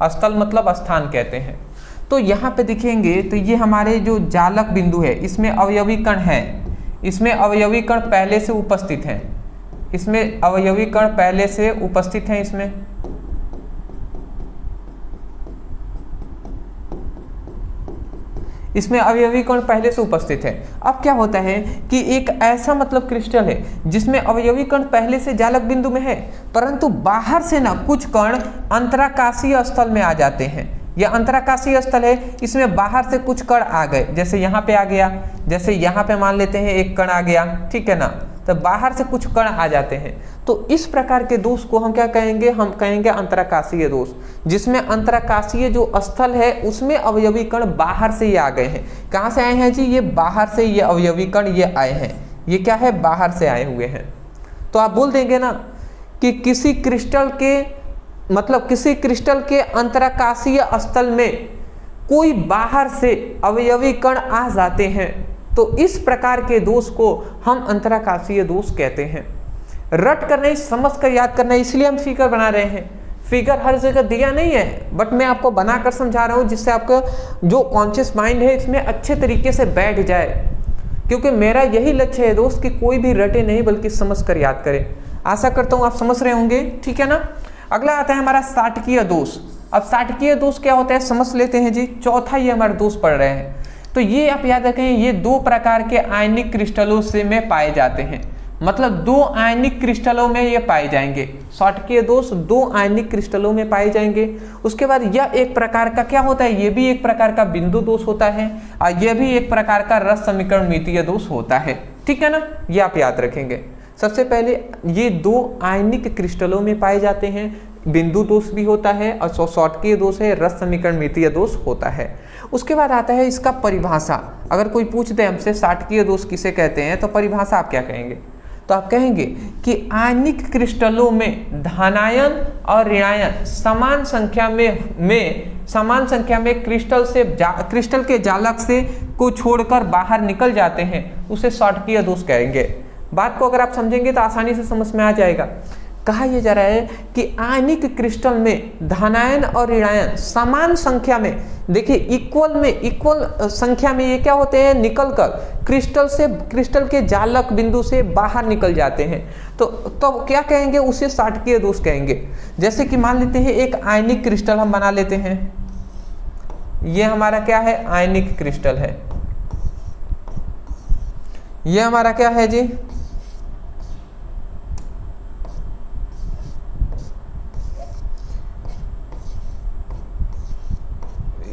स्थल मतलब स्थान कहते हैं। तो यहाँ पे दिखेंगे तो ये हमारे जो जालक बिंदु है, इसमें अवयवी कण है। इसमें अवयवी कण पहले से उपस्थित हैं। इसमें अवयवी कण पहले से उपस्थित हैं। इसमें अवयवी कण पहले से उपस्थित है। अब क्या होता है कि एक ऐसा मतलब क्रिस्टल है जिसमें अवयवी कण पहले से जालक बिंदु में है, परंतु बाहर से ना कुछ कण अंतराकाशीय स्थल में आ जाते हैं। यह अंतराकाशीय स्थल है, इसमें बाहर से कुछ कण आ गए। जैसे यहाँ पे आ गया, जैसे यहाँ पे मान लेते हैं एक कण आ गया, ठीक है ना। तो बाहर से कुछ कण आ जाते हैं। तो इस प्रकार के दोष को हम क्या कहेंगे? हम कहेंगे अंतराकाशीय दोष, जिसमें अंतराकाशीय जो स्थल है उसमें अवयवी कण बाहर से ये आ गए हैं। कहाँ से आए हैं जी? ये बाहर से ये अवयवी कण ये आए हैं। ये क्या है, बाहर से आए हुए हैं। तो आप बोल देंगे ना कि किसी क्रिस्टल के मतलब किसी क्रिस्टल के अंतराकाशीय स्थल में कोई बाहर से अवयवी कण आ जाते हैं, तो इस प्रकार के दोष को हम अंतराकाशीय दोष कहते हैं। रट कर नहीं, समझ कर याद करना, इसलिए हम फिगर बना रहे हैं। फिगर हर जगह दिया नहीं है, बट मैं आपको बनाकर समझा रहा हूँ जिससे आपका जो कॉन्शियस माइंड है इसमें अच्छे तरीके से बैठ जाए, क्योंकि मेरा यही लक्ष्य है दोस्त कि कोई भी रटे नहीं बल्कि समझ कर याद करे। आशा करता हूँ आप समझ रहे होंगे, ठीक है ना। अगला आता है हमारा साटकीय दोष। अब साटकीय दोष क्या होता है समझ लेते हैं जी। चौथा ये हमारे दोष पढ़ रहे हैं, तो ये आप याद रखें, ये 2 प्रकार के आयनिक क्रिस्टलों से में पाए जाते हैं, मतलब 2 आयनिक क्रिस्टलों में ये पाए जाएंगे। साटकीय दोष 2 आयनिक क्रिस्टलों में पाए जाएंगे। उसके बाद यह एक प्रकार का क्या होता है, ये भी एक प्रकार का बिंदु दोष होता है, और यह भी एक प्रकार का रस समीकरण मितीय दोष होता है, ठीक है ना। ये आप याद रखेंगे। सबसे पहले ये 2 आयनिक क्रिस्टलों में पाए जाते हैं, बिंदु दोष भी होता है और साटकीय दोष है, रस समीकरण मितीय दोष होता है। उसके बाद आता है इसका परिभाषा। अगर कोई पूछ दे हमसे साटकीय दोष किसे कहते हैं, तो परिभाषा आप क्या कहेंगे, तो आप कहेंगे कि आयनिक क्रिस्टलों में धनायन और ऋणायन समान संख्या में क्रिस्टल के जालक से को छोड़कर बाहर निकल जाते हैं, उसे साटकीय दोष कहेंगे। बात को अगर आप समझेंगे तो आसानी से समझ में आ जाएगा। कहा यह जा रहा है कि आयनिक क्रिस्टल में धनायन और ऋणायन समान संख्या में, देखिए इक्वल संख्या में ये क्या होते हैं, निकलकर क्रिस्टल के जालक बिंदु से बाहर निकल जाते हैं, तो क्या कहेंगे, उसे साटकीय दोष कहेंगे। जैसे कि मान लेते हैं एक आयनिक क्रिस्टल हम बना लेते हैं, ये हमारा क्या है, आयनिक क्रिस्टल है। ये हमारा क्या है जी,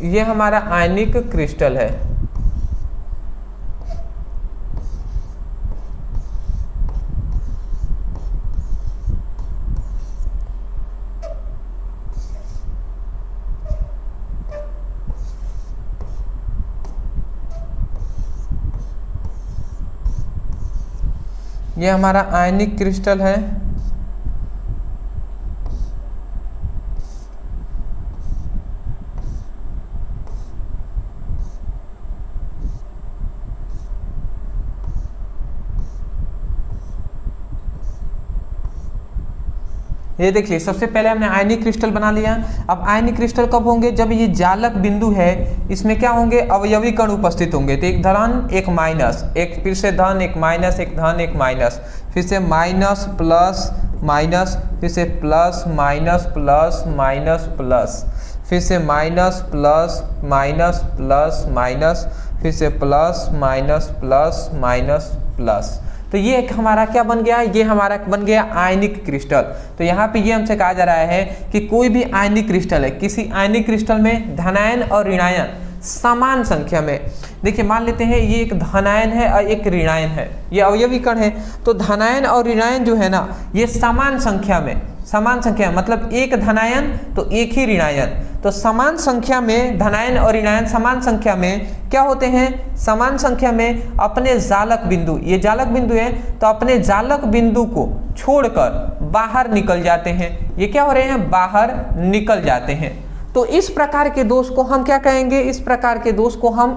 ये हमारा आयनिक क्रिस्टल है। ये हमारा आयनिक क्रिस्टल है। ये देखिए सबसे पहले हमने आयनिक क्रिस्टल बना लिया। अब आयनिक क्रिस्टल कब होंगे, जब ये जालक बिंदु है इसमें क्या होंगे, अवयवी कण उपस्थित होंगे। तो एक धन एक माइनस, एक फिर से धन एक माइनस, एक धन एक माइनस, फिर से माइनस प्लस माइनस, फिर से plus minus plus minus plus, फिर से minus plus minus plus minus, फिर से plus minus plus minus plus. तो ये एक हमारा क्या बन गया, ये हमारा बन गया आयनिक क्रिस्टल। तो यहाँ पे ये हमसे कहा जा रहा है कि कोई भी आयनिक क्रिस्टल है, किसी आयनिक क्रिस्टल में धनायन और ऋणायन समान संख्या में, देखिए मान लेते हैं ये एक धनायन है और एक ऋणायन है, ये अवयवी कण है। तो धनायन और ऋणायन जो है ना, ये समान संख्या मतलब एक धनायन तो एक ही ऋणायन। तो समान संख्या में धनायन और ऋणायन समान संख्या में क्या होते हैं, समान संख्या में अपने जालक बिंदु, ये जालक बिंदु है, तो अपने जालक बिंदु को छोड़कर बाहर निकल जाते हैं। ये क्या हो रहे हैं, बाहर निकल जाते हैं। तो इस प्रकार के दोष को हम क्या कहेंगे, इस प्रकार के दोष को हम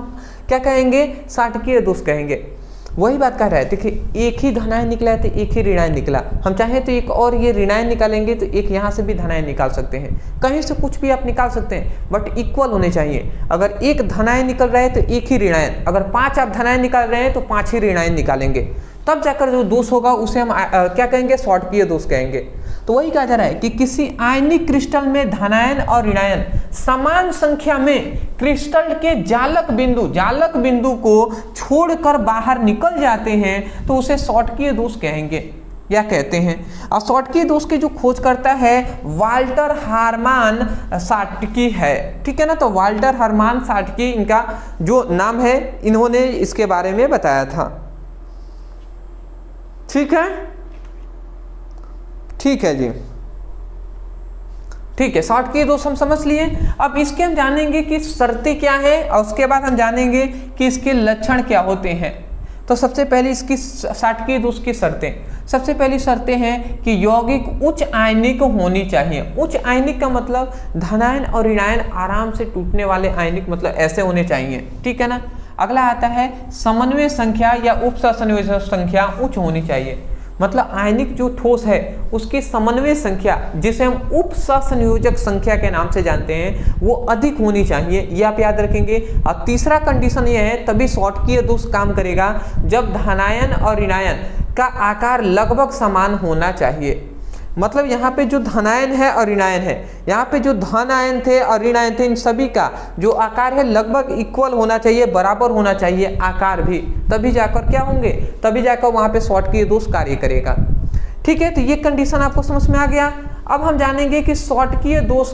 क्या कहेंगे, साटकीय दोष कहेंगे। वही बात कर रहा है, देखिए एक ही धनायन निकला है तो एक ही ऋणायन निकला, हम चाहें तो एक और ये ऋणायन निकालेंगे तो एक यहाँ से भी धनायन निकाल सकते हैं, कहीं से कुछ भी आप निकाल सकते हैं, बट इक्वल होने चाहिए। अगर एक धनायन निकल रहा है तो एक ही ऋणायन, अगर 5 आप धनायन निकाल रहे हैं तो 5 ही ऋणायन निकालेंगे, तब जाकर जो दोष होगा उसे हम क्या कहेंगे, साटकीय दोष कहेंगे। तो वही कहा जा रहा है कि किसी आयनिक क्रिस्टल में धनायन और ऋणायन समान संख्या में क्रिस्टल के जालक बिंदु को छोड़कर बाहर निकल जाते हैं, तो उसे साटकीय दोष कहेंगे या कहते हैं। और साटकीय दोष की जो खोज करता है वाल्टर हारमान साटकी है, ठीक है ना। तो वाल्टर हारमान साटकी इनका जो नाम है, इन्होंने इसके बारे में बताया था, ठीक है जी, ठीक है। साटकीय दोष हम समझ लिए। अब इसके हम जानेंगे कि शर्तें क्या है और उसके बाद हम जानेंगे कि इसके लक्षण क्या होते हैं। तो सबसे पहले इसकी शाटकीय दोष की शर्तें, सबसे पहली शर्तें हैं कि यौगिक उच्च आयनिक होनी चाहिए। उच्च आयनिक का मतलब धनायन और ऋणायन आराम से टूटने वाले आयनिक, मतलब ऐसे होने चाहिए, ठीक है ना। अगला आता है समन्वय संख्या या उपसहसंयोजक संख्या उच्च होनी चाहिए, मतलब आयनिक जो ठोस है उसकी समन्वय संख्या, जिसे हम उपसहसंयोजक संख्या के नाम से जानते हैं, वो अधिक होनी चाहिए, ये आप याद रखेंगे। और तीसरा कंडीशन ये है, तभी शॉटकीय दोष काम करेगा, जब धनायन और ऋणायन का आकार लगभग समान होना चाहिए। मतलब यहाँ पे जो धनायन है और ऋणायन है, यहाँ पे जो धन आयन थे और ऋण आयन थे, इन सभी का जो आकार है लगभग इक्वल होना चाहिए, बराबर होना चाहिए आकार भी, तभी जाकर क्या होंगे, तभी जाकर वहाँ पे शॉटकीय दोष कार्य करेगा, ठीक है। तो ये कंडीशन आपको समझ में आ गया। अब हम जानेंगे कि शॉटकीय दोष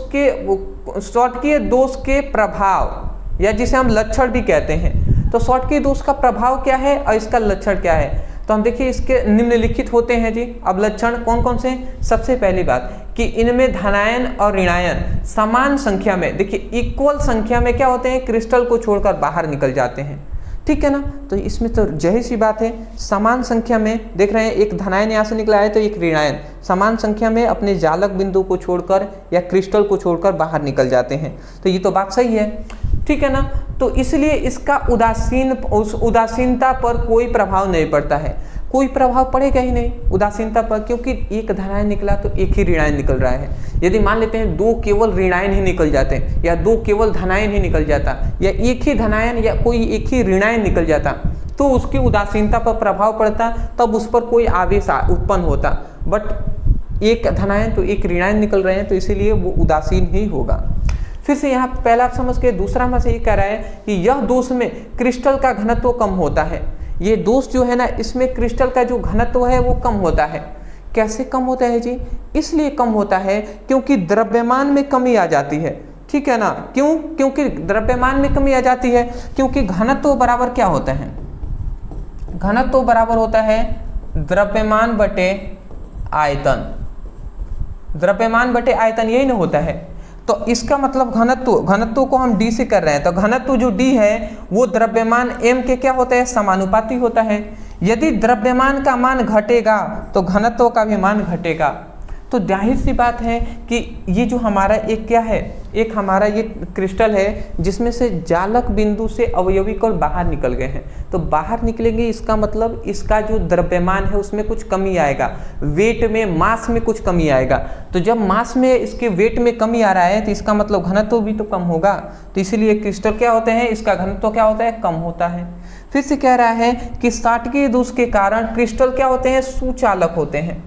के प्रभाव, या जिसे हम लक्षण भी कहते हैं। तो शॉटकीय दोष का प्रभाव क्या है और इसका लक्षण क्या है, तो हम देखिए इसके निम्नलिखित होते हैं जी। अब लक्षण कौन कौन से, सबसे पहली बात कि इनमें धनायन और ऋणायन समान संख्या में, देखिए इक्वल संख्या में क्या होते हैं, क्रिस्टल को छोड़कर बाहर निकल जाते हैं, ठीक है ना। तो इसमें तो जाहिर सी बात है, समान संख्या में देख रहे हैं, एक धनायन यहाँ से निकला है तो एक ऋणायन समान संख्या में अपने जालक बिंदु को छोड़कर या क्रिस्टल को छोड़कर बाहर निकल जाते हैं, तो ये तो बात सही है, ठीक है ना। तो इसलिए इसका उदासीनता पर कोई प्रभाव नहीं पड़ता है, कोई प्रभाव पड़ेगा ही नहीं उदासीनता पर, क्योंकि एक धनायन निकला तो एक ही ऋणायन निकल रहा है। यदि मान लेते हैं दो केवल ऋणायन ही निकल जाते हैं, या दो केवल धनायन ही निकल जाता, या एक ही धनायन या कोई एक ही ऋणायन निकल जाता, तो उसकी उदासीनता पर प्रभाव पड़ता, तब उस पर कोई आवेश उत्पन्न होता। बट एक धनायन तो एक ऋणायन निकल रहे हैं, तो इसीलिए वो उदासीन ही होगा। फिर से यहाँ पहला आप समझ के, दूसरा में से ये कह रहा है कि यह दोष में क्रिस्टल का घनत्व कम होता है। ये दोष जो है ना, इसमें क्रिस्टल का जो घनत्व है वो कम होता है। कैसे कम होता है जी, इसलिए कम होता है क्योंकि द्रव्यमान में कमी आ जाती है, ठीक है ना। क्यों, क्योंकि द्रव्यमान में कमी आ जाती है, क्योंकि घनत्व बराबर क्या होता है, घनत्व बराबर होता है द्रव्यमान बटे आयतन, द्रव्यमान बटे आयतन, यही ना होता है। तो इसका मतलब घनत्व को हम d से कर रहे हैं, तो घनत्व जो d है वो द्रव्यमान m के क्या होता है, समानुपाती होता है। यदि द्रव्यमान का मान घटेगा तो घनत्व का भी मान घटेगा। तो जाहिर सी बात है कि ये जो हमारा एक क्या है, एक हमारा ये क्रिस्टल है जिसमें से जालक बिंदु से अवयवी कण बाहर निकल गए हैं, तो बाहर निकलेंगे, इसका मतलब इसका जो द्रव्यमान है उसमें कुछ कमी आएगा, वेट में, मास में कुछ कमी आएगा। तो जब मास में इसके वेट में कमी आ रहा है तो इसका मतलब घनत्व भी तो कम होगा, तो इसीलिए क्रिस्टल क्या होते हैं, इसका घनत्व क्या होता है, कम होता है। फिर से कह रहा है कि शाटकीय दोष के कारण क्रिस्टल क्या होते हैं, सुचालक होते हैं।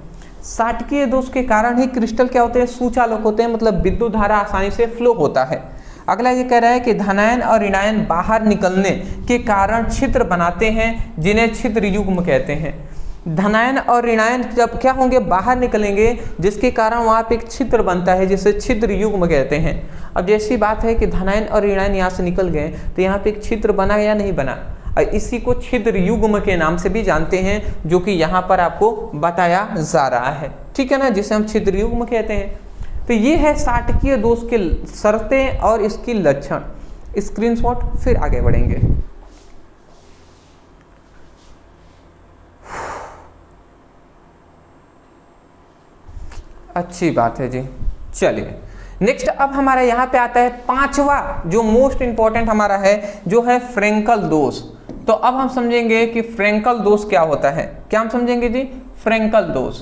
शाटकीय दोष के कारण ही क्रिस्टल क्या होते हैं, सुचालक होते हैं, मतलब विद्युत धारा आसानी से फ्लो होता है। अगला ये कह रहा है कि धनायन और ऋणायन बाहर निकलने के कारण छिद्र बनाते हैं, जिन्हें छिद्र युग्म कहते हैं। धनायन और ऋणायन जब क्या होंगे, बाहर निकलेंगे, जिसके कारण वहाँ पे एक छिद्र बनता है, जिसे छिद्र युग्म कहते हैं। अब जैसी बात है कि धनायन और ऋणायन यहाँ से निकल गए तो यहाँ पे एक छिद्र बना या नहीं बना, और इसी को छिद्र युग्म के नाम से भी जानते हैं, जो कि यहाँ पर आपको बताया जा रहा है, ठीक है ना, जिसे हम छिद्र युग्म कहते हैं। तो ये है शाटकीय दोष के शर्तें और इसकी लक्षण। स्क्रीनशॉट, फिर आगे बढ़ेंगे। अच्छी बात है जी, चलिए नेक्स्ट। अब हमारा यहाँ पे आता है पांचवा जो मोस्ट इंपॉर्टेंट हमारा है, जो है फ्रेंकल दोष। तो अब हम समझेंगे कि फ्रेंकल दोष क्या होता है। क्या हम समझेंगे जी, फ्रेंकल दोष।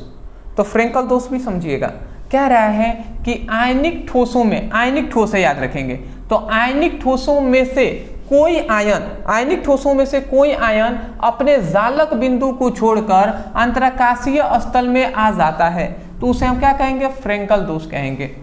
तो फ्रेंकल दोष भी समझिएगा। कह रहा है कि आयनिक ठोसों में, आयनिक ठोस है याद रखेंगे, तो आयनिक ठोसों में से कोई आयन, आयनिक ठोसों में से कोई आयन अपने जालक बिंदु को छोड़कर अंतराकाशीय स्थल में आ जाता है, तो उसे हम क्या कहेंगे, फ्रेंकल दोष कहेंगे।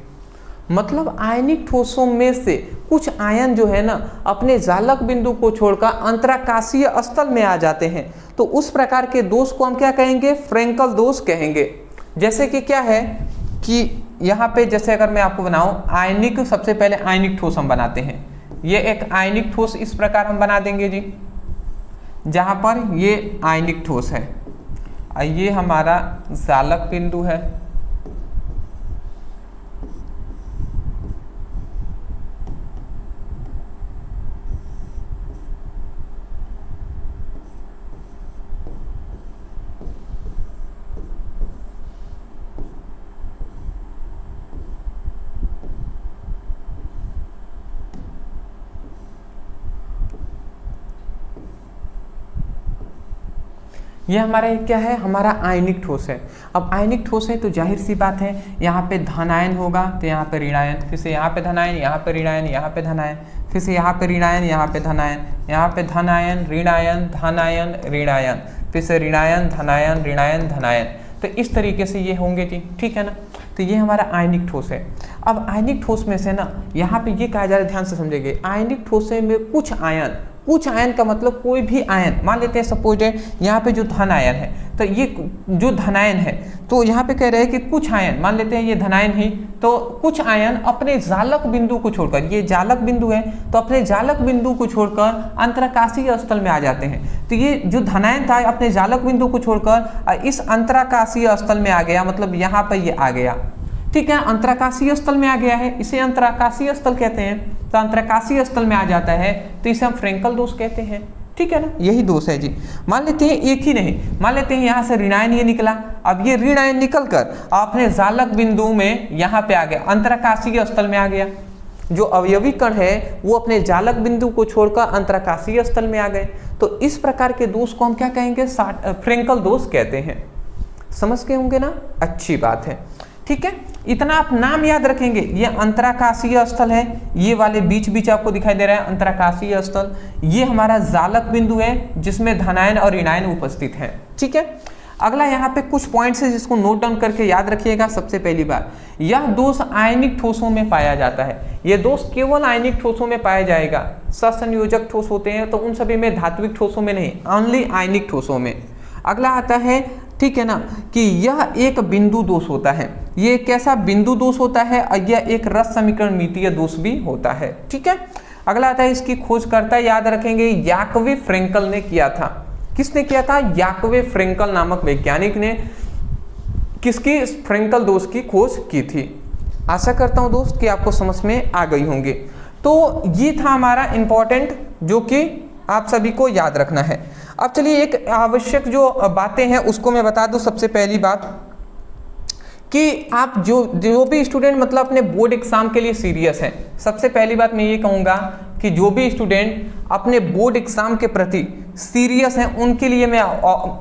मतलब आयनिक ठोसों में से कुछ आयन जो है ना अपने जालक बिंदु को छोड़कर अंतराकाशीय स्थल में आ जाते हैं, तो उस प्रकार के दोष को हम क्या कहेंगे, फ्रेंकल दोष कहेंगे। जैसे कि क्या है कि यहाँ पे जैसे अगर मैं आपको बनाऊं आयनिक, सबसे पहले आयनिक ठोस हम बनाते हैं। ये एक आयनिक ठोस इस प्रकार हम बना देंगे जी, जहाँ पर ये आयनिक ठोस है, ये हमारा जालक बिंदु है, ये हमारा क्या है, हमारा आयनिक ठोस है। अब आयनिक ठोस है तो जाहिर सी बात है यहाँ पे धनायन होगा तो यहाँ पे ऋणायन, फिर से यहाँ पे धनायन, यहाँ पे ऋणायन, यहाँ पे धनायन, फिर से यहाँ पे ऋणायन, यहाँ पे धनायन, यहाँ पे धनायन ऋणायन धनायन ऋणायन, फिर से ऋणायन धनायन ऋणायन धनायन। तो इस तरीके से ये होंगे जी, ठीक है ना। तो ये हमारा आयनिक ठोस है। अब आयनिक ठोस में से ना यहाँ पे ये कहा जा रहा है, ध्यान से समझेंगे, आयनिक ठोस में कुछ आयन, कुछ आयन का मतलब कोई भी आयन, मान लेते हैं सपोज है यहाँ पे जो धन आयन है, तो ये जो धनायन है, तो यहाँ पे कह रहे हैं कि कुछ आयन, मान लेते हैं ये धनायन ही, तो कुछ आयन अपने जालक बिंदु को छोड़कर, ये जालक बिंदु है तो अपने जालक बिंदु को छोड़कर अंतराकाशीय स्थल में आ जाते हैं। तो ये जो धनायन था अपने जालक बिंदु को छोड़कर इस अंतराकाशीय स्थल में आ गया, मतलब यहाँ पर ये आ गया, ठीक है, अंतराकाशीय स्थल में आ गया है, इसे अंतराकाशीय स्थल कहते हैं। तो अंतराकाशीय स्थल में आ जाता है तो इसे हम फ्रेंकल दोष कहते हैं, ठीक है ना, यही दोष है जी। मान लेते हैं एक ही नहीं, मान लेते हैं यहाँ से ऋणायन ये निकला, अब ये ऋणायन निकलकर अपने जालक बिंदु में यहाँ पे आ गया, अंतराकाशीय स्थल में आ गया। जो अवयवी कण है वो अपने जालक बिंदु को छोड़कर अंतराकाशीय स्थल में आ गए। तो इस प्रकार के दोष को हम क्या कहेंगे, फ्रेंकल दोष कहते हैं। समझ के होंगे ना, अच्छी बात है, ठीक है। इतना आप नाम याद रखेंगे, ये अंतराकाशीय स्थल है, ये वाले बीच बीच आपको दिखाई दे रहा है अंतराकाशीय स्थल, ये हमारा जालक बिंदु है जिसमें धनायन और ऋणायन उपस्थित है, ठीक है। अगला यहाँ पे कुछ पॉइंट्स है जिसको नोट डाउन करके याद रखिएगा। सबसे पहली बात, यह दोष आयनिक ठोसों में पाया जाता है, यह दोष केवल आयनिक ठोसों में पाया जाएगा। ससंयोजक ठोस होते हैं तो उन सभी में, धात्विक ठोसों में नहीं, ओनली आयनिक ठोसों में। अगला आता है, ठीक है ना, कि यह एक बिंदु दोष होता है। ये कैसा बिंदु दोष होता है, और यह एक रस समीकरण मितीय दोष भी होता है, ठीक है। अगला आता है, इसकी खोजकर्ता याद रखेंगे याकवे फ्रेंकल ने किया था। किसने किया था, याकवे फ्रेंकल नामक वैज्ञानिक ने किसकी, फ्रेंकल दोष की खोज की थी। आशा करता हूं दोस्त कि आपको समझ में आ गई होंगी। तो ये था हमारा इंपॉर्टेंट जो कि आप सभी को याद रखना है। अब चलिए एक आवश्यक जो बातें हैं उसको मैं बता दूं। सबसे पहली बात कि आप जो भी स्टूडेंट मतलब अपने बोर्ड एग्जाम के लिए सीरियस है, सबसे पहली बात मैं ये कहूँगा कि जो भी स्टूडेंट अपने बोर्ड एग्जाम के प्रति सीरियस हैं उनके लिए मैं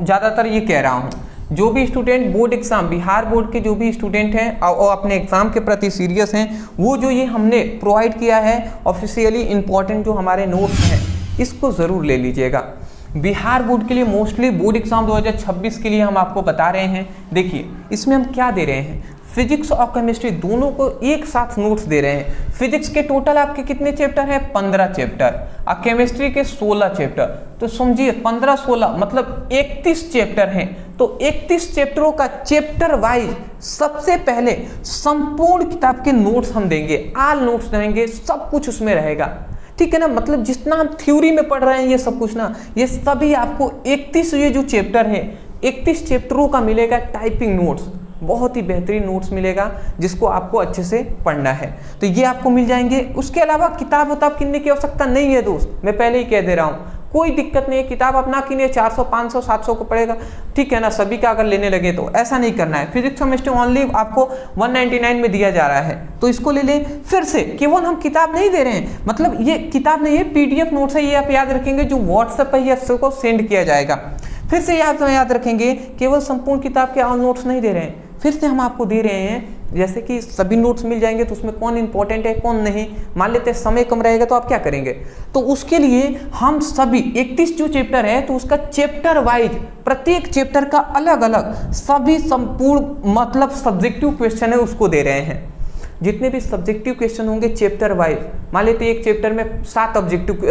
ज़्यादातर ये कह रहा हूँ, जो भी student board exam, Bihar board के जो भी स्टूडेंट हैं और अपने एग्जाम के प्रति सीरियस हैं, वो जो ये हमने प्रोवाइड किया है ऑफिशियली इंपॉर्टेंट जो हमारे नोट्स हैं, इसको ज़रूर ले लीजिएगा। बिहार बोर्ड के लिए मोस्टली बोर्ड एग्जाम 2026 के लिए हम आपको बता रहे हैं। देखिए इसमें हम क्या दे रहे हैं, फिजिक्स और केमिस्ट्री दोनों को एक साथ नोट्स दे रहे हैं। फिजिक्स के टोटल आपके कितने चैप्टर हैं, 15 चैप्टर, और केमिस्ट्री के 16 चैप्टर। तो समझिए 15-16 मतलब 31 चैप्टर हैं। तो 31 चैप्टरों का चैप्टर वाइज सबसे पहले संपूर्ण किताब के नोट्स हम देंगे, ऑल नोट्स देंगे, सब कुछ उसमें रहेगा, ठीक है ना। मतलब जितना हम थ्योरी में पढ़ रहे हैं ये सब कुछ ना, ये सभी आपको 31 ये जो चैप्टर है 31 चैप्टरों का मिलेगा टाइपिंग नोट्स, बहुत ही बेहतरीन नोट्स मिलेगा जिसको आपको अच्छे से पढ़ना है। तो ये आपको मिल जाएंगे। उसके अलावा किताब उताब किनने की आवश्यकता नहीं है दोस्त, मैं पहले ही कह दे रहा हूँ, कोई दिक्कत नहीं है। किताब अपना किनिए, 400 500 700 को पड़ेगा, ठीक है ना। सभी का अगर लेने लगे तो ऐसा नहीं करना है। फिजिक्स केमिस्ट्री ओनली आपको 199 में दिया जा रहा है, तो इसको ले लें। फिर से केवल हम किताब नहीं दे रहे हैं, मतलब ये किताब नहीं है, पीडीएफ नोट्स है, ये आप याद रखेंगे, जो व्हाट्सएप पर ही आपको सेंड किया जाएगा। फिर से याद रखेंगे, केवल संपूर्ण किताब के ऑल नोट्स नहीं दे रहे हैं, फिर से हम आपको दे रहे हैं जैसे कि सभी नोट्स मिल जाएंगे। तो उसमें कौन इंपॉर्टेंट है कौन नहीं, मान लेते हैं समय कम रहेगा तो आप क्या करेंगे, तो उसके लिए हम सभी 31 जो चैप्टर है तो उसका चैप्टर वाइज प्रत्येक चैप्टर का अलग अलग सभी संपूर्ण मतलब सब्जेक्टिव क्वेश्चन है उसको दे रहे हैं। जितने भी सब्जेक्टिव क्वेश्चन होंगे चैप्टर वाइज, मान लेते एक चैप्टर में 7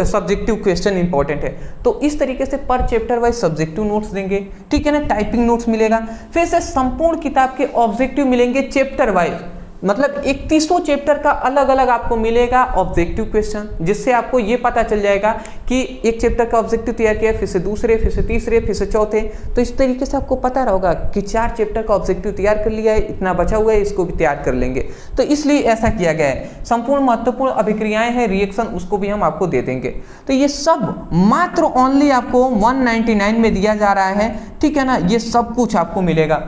सब्जेक्टिव क्वेश्चन इंपॉर्टेंट है, तो इस तरीके से पर चैप्टर वाइज सब्जेक्टिव नोट्स देंगे, ठीक है ना। टाइपिंग नोट्स मिलेगा, फिर से संपूर्ण किताब के ऑब्जेक्टिव मिलेंगे चैप्टर वाइज, मतलब 31 चैप्टर का अलग अलग आपको मिलेगा ऑब्जेक्टिव क्वेश्चन, जिससे आपको ये पता चल जाएगा कि एक चैप्टर का ऑब्जेक्टिव तैयार किया, फिर से दूसरे, फिर से तीसरे, फिर से चौथे। तो इस तरीके से आपको पता रहेगा कि 4 चैप्टर का ऑब्जेक्टिव तैयार कर लिया है, इतना बचा हुआ है, इसको भी तैयार कर लेंगे। तो इसलिए ऐसा किया गया है। संपूर्ण महत्वपूर्ण अभिक्रियाएं हैं, रिएक्शन, उसको भी हम आपको दे देंगे। तो ये सब मात्र ओनली आपको 199 में दिया जा रहा है, ठीक है ना। ये सब कुछ आपको मिलेगा।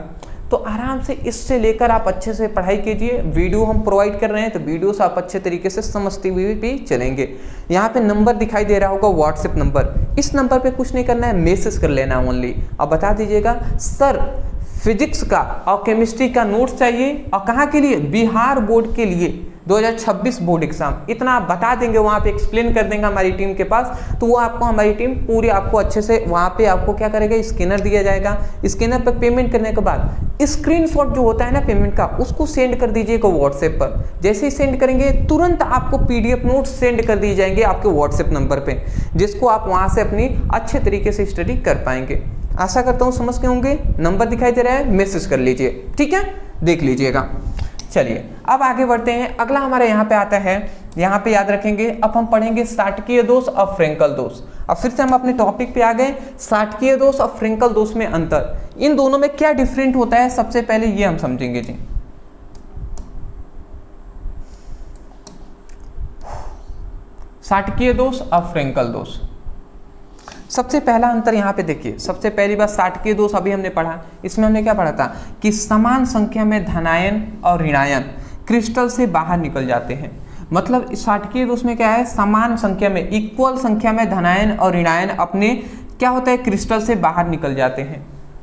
तो आराम से इससे लेकर आप अच्छे से पढ़ाई कीजिए। वीडियो हम प्रोवाइड कर रहे हैं तो वीडियो से आप अच्छे तरीके से समझते हुए भी चलेंगे। यहाँ पे नंबर दिखाई दे रहा होगा व्हाट्सएप नंबर, इस नंबर पे कुछ नहीं करना है, मैसेज कर लेना है ओनली। अब बता दीजिएगा सर फिजिक्स का और केमिस्ट्री का नोट्स चाहिए और कहाँ के लिए, बिहार बोर्ड के लिए 2026 बोर्ड एग्जाम, इतना आप बता देंगे, वहाँ पे एक्सप्लेन कर देंगे हमारी टीम के पास, तो वो आपको हमारी टीम पूरी आपको अच्छे से वहाँ पे आपको क्या करेगा, स्कैनर दिया जाएगा। स्कैनर पर पेमेंट करने के बाद स्क्रीनशॉट जो होता है ना पेमेंट का, उसको सेंड कर दीजिएगा व्हाट्सएप पर। जैसे ही सेंड करेंगे तुरंत आपको PDF नोट सेंड कर दिए जाएंगे आपके व्हाट्सएप नंबर पर, जिसको आप वहाँ से अपनी अच्छे तरीके से स्टडी कर पाएंगे। आशा करता हूँ समझ के होंगे। नंबर दिखाई दे रहा है, मैसेज कर लीजिए, ठीक है, देख लीजिएगा। चलिए अब आगे बढ़ते हैं। अगला हमारे यहाँ पे आता है, यहाँ पे याद रखेंगे, अब हम पढ़ेंगे साटकीय दोष और फ्रेंकल दोष। अब फिर से हम अपने टॉपिक पे आ गए। साटकीय दोष और फ्रेंकल दोष में अंतर, इन दोनों में क्या डिफरेंट होता है, सबसे पहले ये हम समझेंगे जी। साटकीय दोष और फ्रेंकल दोष, सबसे पहला अंतर यहाँ पे देखिए। सबसे पहली बात, साटकीय दोष अभी हमने पढ़ा, इसमें हमने क्या पढ़ा था कि समान संख्या में धनायन और ऋणायन क्रिस्टल से बाहर निकल जाते हैं। मतलब साटकीय दोष में क्या है, समान संख्या में, इक्वल संख्या में धनायन और ऋणायन अपने क्या होता है, क्रिस्टल से बाहर निकल जाते हैं।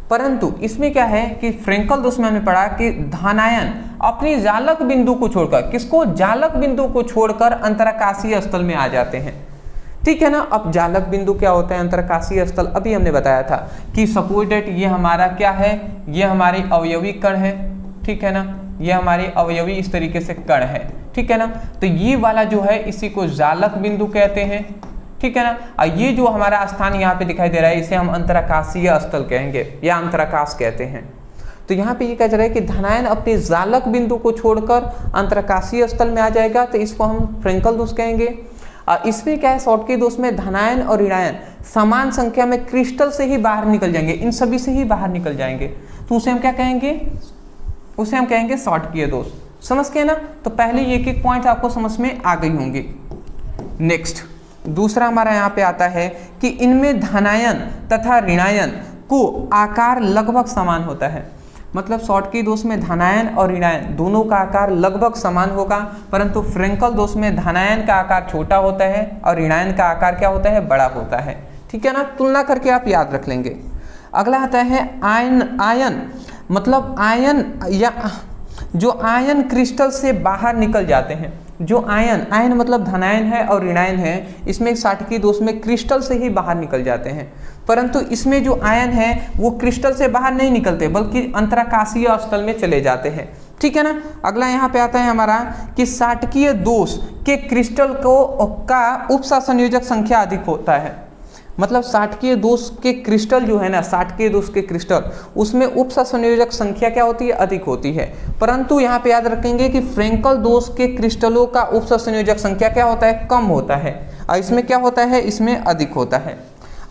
परंतु इसमें क्या है कि फ्रेंकल दोष में हमने पढ़ा कि धनायन अपनी जालक बिंदु को छोड़कर, किसको, जालक बिंदु को छोड़कर अंतराकाशीय स्थल में आ जाते हैं, ठीक है ना। अब जालक बिंदु क्या होता है, अंतरकाशीय स्थल, अभी हमने बताया था कि सपोज डेट ये हमारा क्या है, ये हमारे अवयवी कण है, ठीक है ना, ये हमारे अवयवी इस तरीके से कण है, ठीक है ना। तो ये वाला जो है इसी को जालक बिंदु कहते हैं, ठीक है ना। और ये जो हमारा स्थान यहाँ पे दिखाई दे रहा है, इसे हम अंतराकाशीय स्थल कहेंगे या अंतराकाश कहते हैं। तो यहाँ पे ये कह रहा है कि धनायन अपने जालक बिंदु को छोड़कर अंतराकाशीय स्थल में आ जाएगा, तो इसको हम फ्रेंकल दोष कहेंगे। इसमें क्या है, साटकीय दोष में धनायन और ऋणायन समान संख्या में क्रिस्टल से ही बाहर निकल जाएंगे, इन सभी से ही बाहर निकल जाएंगे, तो उसे हम क्या कहेंगे, उसे हम कहेंगे साटकीय दोष। समझ गए ना। तो पहले एक एक पॉइंट आपको समझ में आ गई होंगी। नेक्स्ट दूसरा हमारा यहाँ पे आता है कि इनमें धनायन तथा ऋणायन को आकार लगभग समान होता है। मतलब साटकीय दोष में धनायन और ऋणायन दोनों का आकार लगभग समान होगा, परंतु फ्रेंकल दोष में धनायन का आकार छोटा होता है और ऋणायन का आकार क्या होता है, बड़ा होता है, ठीक है ना। तुलना करके आप याद रख लेंगे। अगला आता है आयन, मतलब आयन या जो आयन क्रिस्टल से बाहर निकल जाते हैं। जो आयन मतलब धनायन है और ऋणायन है, इसमें साटकीय दोष में क्रिस्टल से ही बाहर निकल जाते हैं, परंतु इसमें जो आयन है वो क्रिस्टल से बाहर नहीं निकलते बल्कि अंतराकाशीय स्थल में चले जाते हैं, ठीक है ना। अगला यहाँ पे आता है हमारा कि साटकीय दोष के क्रिस्टल का उपसा संयोजक संख्या अधिक होता है। मतलब साटकीय दोष के क्रिस्टल जो है ना, साटकीय दोष के क्रिस्टल, उसमें उपसा संयोजक संख्या क्या होती है, अधिक होती है। परंतु यहाँ पे याद रखेंगे कि फ्रेंकल दोष के क्रिस्टलों का उपसा संयोजक संख्या क्या होता है, कम होता है, और इसमें क्या होता है, इसमें अधिक होता है।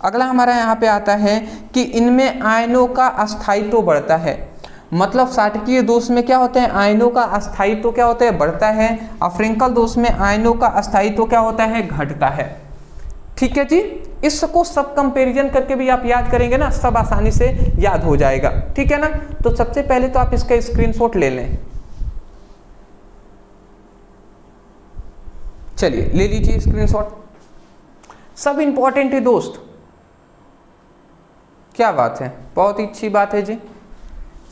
अगला हमारा यहाँ पे आता है कि इनमें आयनों का अस्थायित्व बढ़ता है। मतलब साटकीय दोष में क्या होता है, आयनों का अस्थायित्व क्या होता है, बढ़ता है, और फ्रेंकल दोष में आयनों का अस्थायित्व क्या होता है, घटता है, ठीक है जी। इसको सब कंपैरिजन करके भी आप याद करेंगे ना, सब आसानी से याद हो जाएगा, ठीक है ना। तो सबसे पहले तो आप इसका स्क्रीनशॉट ले लें, चलिए ले लीजिए स्क्रीनशॉट, सब इंपॉर्टेंट है दोस्त। क्या बात है, बहुत ही अच्छी बात है जी,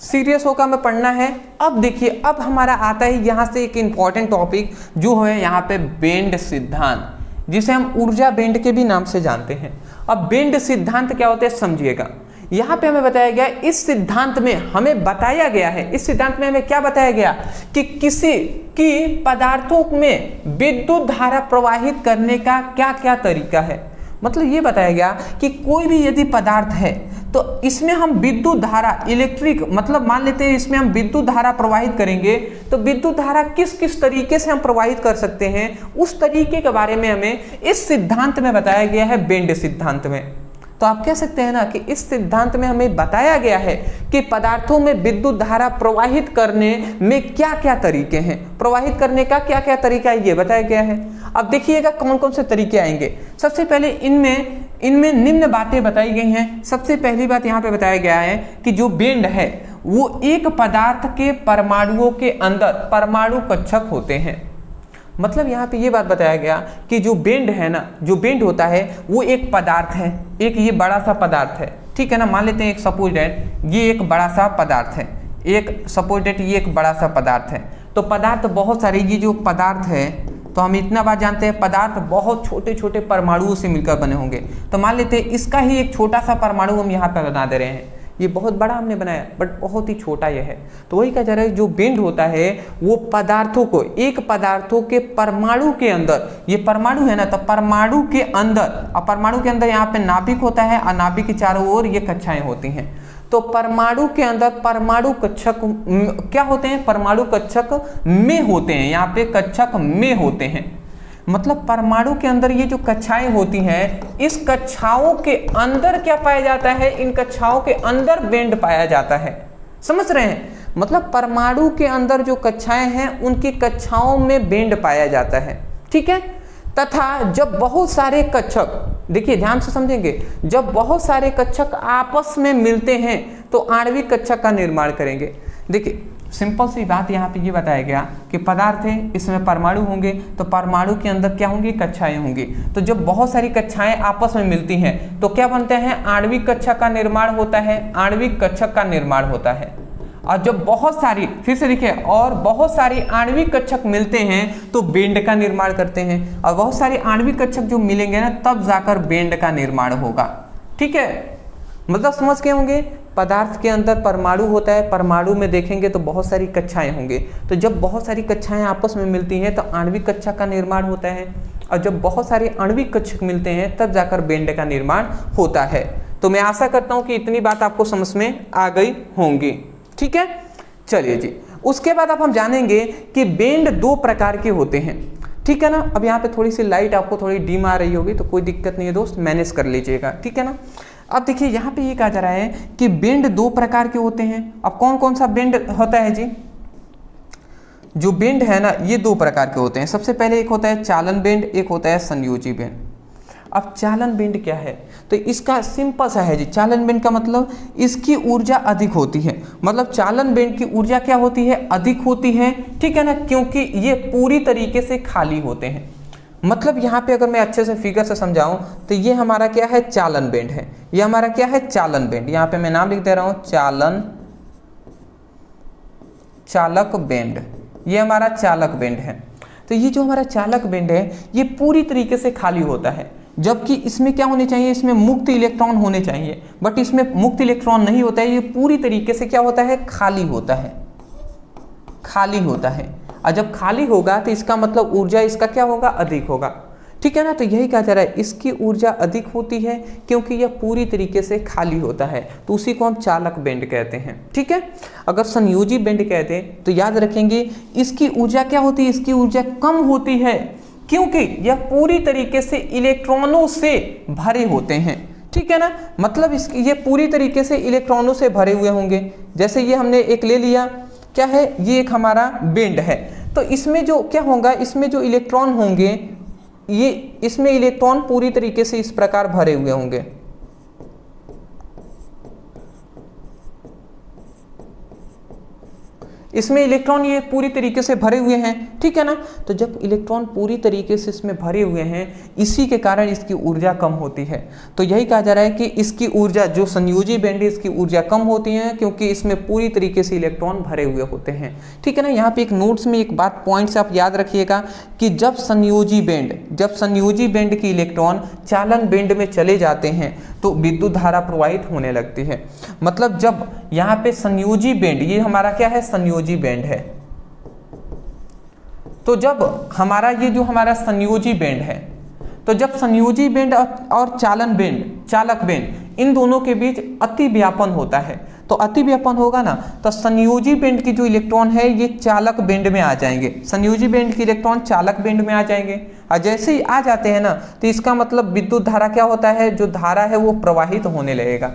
सीरियस होकर हमें पढ़ना है। अब देखिए, अब हमारा आता है यहाँ से एक इंपॉर्टेंट टॉपिक जो है यहाँ पे बेंड सिद्धांत, जिसे हम ऊर्जा बेंड के भी नाम से जानते हैं। अब बेंड सिद्धांत क्या होता है समझिएगा। यहाँ पे हमें बताया गया, इस सिद्धांत में हमें बताया गया है, इस सिद्धांत में हमें क्या बताया गया कि किसी की पदार्थों में विद्युत धारा प्रवाहित करने का क्या क्या तरीका है। मतलब ये बताया गया कि कोई भी यदि पदार्थ है तो इसमें हम विद्युत धारा, इलेक्ट्रिक, मतलब मान लेते हैं इसमें हम विद्युत धारा प्रवाहित करेंगे, तो विद्युत धारा किस किस तरीके से हम प्रवाहित कर सकते हैं, उस तरीके के बारे में हमें इस सिद्धांत में बताया गया है, बेंड सिद्धांत में। तो आप कह सकते हैं ना कि इस सिद्धांत में हमें बताया गया है कि पदार्थों में विद्युत धारा प्रवाहित करने में क्या क्या तरीके हैं, प्रवाहित करने का क्या क्या तरीका है, ये बताया गया है। अब देखिएगा कौन कौन से तरीके आएंगे। सबसे पहले इनमें निम्न बातें बताई गई हैं। सबसे पहली बात यहाँ पे बताया गया है कि जो बेंड है वो एक पदार्थ के परमाणुओं के अंदर परमाणु कक्षक होते हैं। मतलब यहाँ पे ये बात बताया गया कि जो बेंड है ना, जो बेंड होता है वो एक पदार्थ है, एक ये बड़ा सा पदार्थ है, ठीक है ना। मान लेते हैं एक सपोज दैट ये एक बड़ा सा पदार्थ है, एक सपोज दैट ये एक बड़ा सा पदार्थ है। तो पदार्थ बहुत सारे, ये जो पदार्थ है तो हम इतना बात जानते हैं पदार्थ बहुत छोटे छोटे परमाणुओं से मिलकर बने होंगे। तो मान लेते हैं इसका ही एक छोटा सा परमाणु हम यहाँ पर बना दे रहे हैं। ये बहुत बड़ा हमने बनाया बट बहुत ही छोटा ये है। तो वही कहा जा रहा है जो बेंड होता है वो पदार्थों को, एक पदार्थों के परमाणु के अंदर, ये परमाणु है ना, तो परमाणु के अंदर, और परमाणु के अंदर यहाँ पे नाभिक होता है और नाभिक के चारों ओर ये कक्षाएं होती हैं। तो परमाणु के अंदर परमाणु कक्षक क्या होते हैं, परमाणु कक्षक में होते हैं, यहाँ पे कक्षक में होते हैं। मतलब परमाणु के अंदर ये जो कक्षाएं होती हैं, इस कक्षाओं के अंदर क्या पाया जाता है, इन कक्षाओं के अंदर बेंड पाया जाता है। समझ रहे हैं, मतलब परमाणु के अंदर जो कक्षाएं हैं उनकी कक्षाओं में बेंड पाया जाता है, ठीक है। तथा जब बहुत सारे कक्षक, देखिए ध्यान से समझेंगे, जब बहुत सारे कक्षक आपस में मिलते हैं तो आणविक कक्षक का निर्माण करेंगे। देखिए सिंपल सी बात यहाँ पे ये बताया गया कि पदार्थ है, इसमें परमाणु होंगे, तो परमाणु के अंदर क्या होंगी, कक्षाएं होंगी। तो जब बहुत सारी कक्षाएं आपस में मिलती हैं तो क्या बनते हैं, आणविक कक्षक का निर्माण होता है, आणविक कक्षक का निर्माण होता है। और जब बहुत सारी, फिर से देखिए, और बहुत सारी आणविक कक्षक मिलते हैं तो बेंड का निर्माण करते हैं, और बहुत सारे आणविक कक्षक जो मिलेंगे ना तब जाकर बेंड का निर्माण होगा, ठीक है। मतलब समझ के होंगे, पदार्थ के अंदर परमाणु होता है, परमाणु में देखेंगे तो बहुत सारी कक्षाएं होंगे, तो जब बहुत सारी कक्षाएं आपस में मिलती हैं तो आणविक कक्षक का निर्माण होता है, और जब बहुत सारे आणविक कक्षक मिलते हैं तब जाकर बेंड का निर्माण होता है। तो मैं आशा करता हूं कि इतनी बात आपको समझ में आ गई होंगी, ठीक है। चलिए जी, उसके बाद अब हम जानेंगे कि बेंड दो प्रकार के होते हैं, ठीक है ना। अब यहाँ पे थोड़ी सी लाइट आपको थोड़ी डीम आ रही होगी तो कोई दिक्कत नहीं है दोस्त, मैनेज कर लीजिएगा, ठीक है ना। अब देखिए यहाँ पे ये कहा जा रहा है कि बेंड दो प्रकार के होते हैं। अब कौन कौन सा बेंड होता है जी, जो बेंड है ना ये दो प्रकार के होते हैं। सबसे पहले एक होता है चालन बेंड, एक होता है संयोजी बेंड। अब चालन बेंड क्या है, तो इसका सिंपल सा है जी, चालन बेंड का मतलब इसकी ऊर्जा अधिक होती है। मतलब चालन बेंड की ऊर्जा क्या होती है, अधिक होती है, ठीक है ना, क्योंकि ये पूरी तरीके से खाली होते हैं। मतलब यहाँ पे अगर मैं अच्छे से फिगर से समझाऊं तो ये हमारा क्या है, चालन बेंड है, ये हमारा क्या है, चालन बेंड। यहाँ पे मैं नाम लिख दे रहा हूँ, चालन चालक बेंड, ये हमारा चालक बेंड है। तो ये जो हमारा चालक बेंड है ये पूरी तरीके से खाली होता है, जबकि इसमें क्या होने चाहिए, इसमें मुक्त इलेक्ट्रॉन होने चाहिए, बट इसमें मुक्त इलेक्ट्रॉन नहीं होता है, ये पूरी तरीके से क्या होता है, खाली होता है, खाली होता है। और जब खाली होगा तो इसका मतलब ऊर्जा इसका क्या होगा, अधिक होगा, ठीक है ना। तो यही कहा जा रहा है इसकी ऊर्जा अधिक होती है क्योंकि यह पूरी तरीके से खाली होता है, तो उसी को हम चालक बेंड कहते हैं, ठीक है। अगर संयोजी बेंड कहते हैं तो याद रखेंगे इसकी ऊर्जा क्या होती है, इसकी ऊर्जा कम होती है क्योंकि यह पूरी तरीके से इलेक्ट्रॉनों से भरे होते हैं, ठीक है ना। मतलब इसकी ये पूरी तरीके से इलेक्ट्रॉनों से भरे हुए होंगे। जैसे ये हमने एक ले लिया, क्या है, ये एक हमारा बेंड है, तो इसमें जो क्या होगा, इसमें जो इलेक्ट्रॉन होंगे, ये इसमें इलेक्ट्रॉन पूरी तरीके से इस प्रकार भरे हुए होंगे। इसमें इलेक्ट्रॉन ये पूरी तरीके से भरे हुए हैं, ठीक है ना। तो जब इलेक्ट्रॉन पूरी तरीके से इसमें भरे हुए हैं, इसी के कारण इसकी ऊर्जा कम होती है। तो यही कहा जा रहा है कि इसकी ऊर्जा, जो संयोजी बेंड है, इसकी ऊर्जा कम होती है क्योंकि इसमें पूरी तरीके से इलेक्ट्रॉन भरे हुए होते हैं, ठीक है ना। यहाँ पे एक नोट्स में एक बात पॉइंट से आप याद रखिएगा कि जब संयोजी बेंड की इलेक्ट्रॉन चालन बेंड में चले जाते हैं तो विद्युत धारा प्रवाहित होने लगती है। मतलब जब यहाँ पे संयोजी बेंड, ये हमारा क्या है, संयोजी बेंड है, तो जब हमारा ये जो हमारा संयोजी बेंड है, तो जब संयोजी बेंड और चालन बेंड, चालक बेंड, इन दोनों के बीच अति व्यापन होता है, तो अति व्यापन होगा ना तो संयोजी बेंड की जो इलेक्ट्रॉन है ये चालक बेंड में आ जाएंगे, संयोजी बेंड की इलेक्ट्रॉन चालक बेंड में आ जाएंगे। और जैसे ही आ जाते हैं ना तो इसका मतलब विद्युत धारा क्या होता है, जो धारा है वो प्रवाहित होने लगेगा।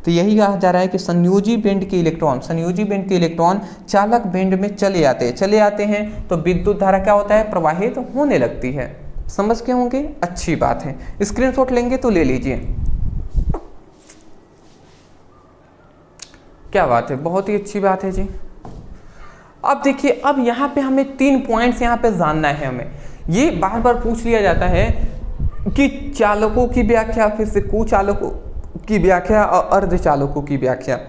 तो यही कहा जा रहा है कि संयोजी बेंड की इलेक्ट्रॉन चालक बेंड में चले आते हैं तो विद्युत धारा क्या होता है, प्रवाहित होने लगती है। समझ के होंगे, अच्छी बात है। स्क्रीनशॉट लेंगे तो ले लीजिए। क्या बात है, बहुत ही अच्छी बात है जी। अब देखिए, अब यहाँ पे हमें 3 पॉइंट्स यहाँ पे जानना है हमें। ये बार बार पूछ लिया जाता है कि चालकों की व्याख्या, फिर से कुचालकों की व्याख्या और अर्धचालकों की व्याख्या,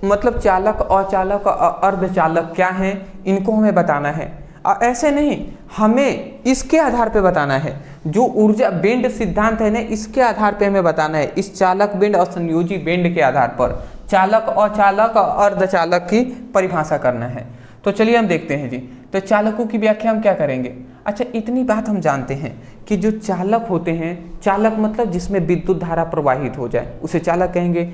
मतलब चालक, अचालक और अर्धचालक क्या हैं, इनको हमें बताना है। ऐसे नहीं, हमें इसके आधार पे बताना है, जो ऊर्जा बेंड सिद्धांत है ना, इसके आधार पे हमें बताना है, इस चालक बेंड और संयोजी बेंड के आधार पर चालक, अचालक और अर्धचालक की परिभाषा करना है। तो चलिए हम देखते हैं जी। तो चालकों की व्याख्या हम क्या करेंगे। अच्छा, इतनी बात हम जानते हैं कि जो चालक होते हैं, चालक मतलब जिसमें विद्युत धारा प्रवाहित हो जाए उसे चालक कहेंगे।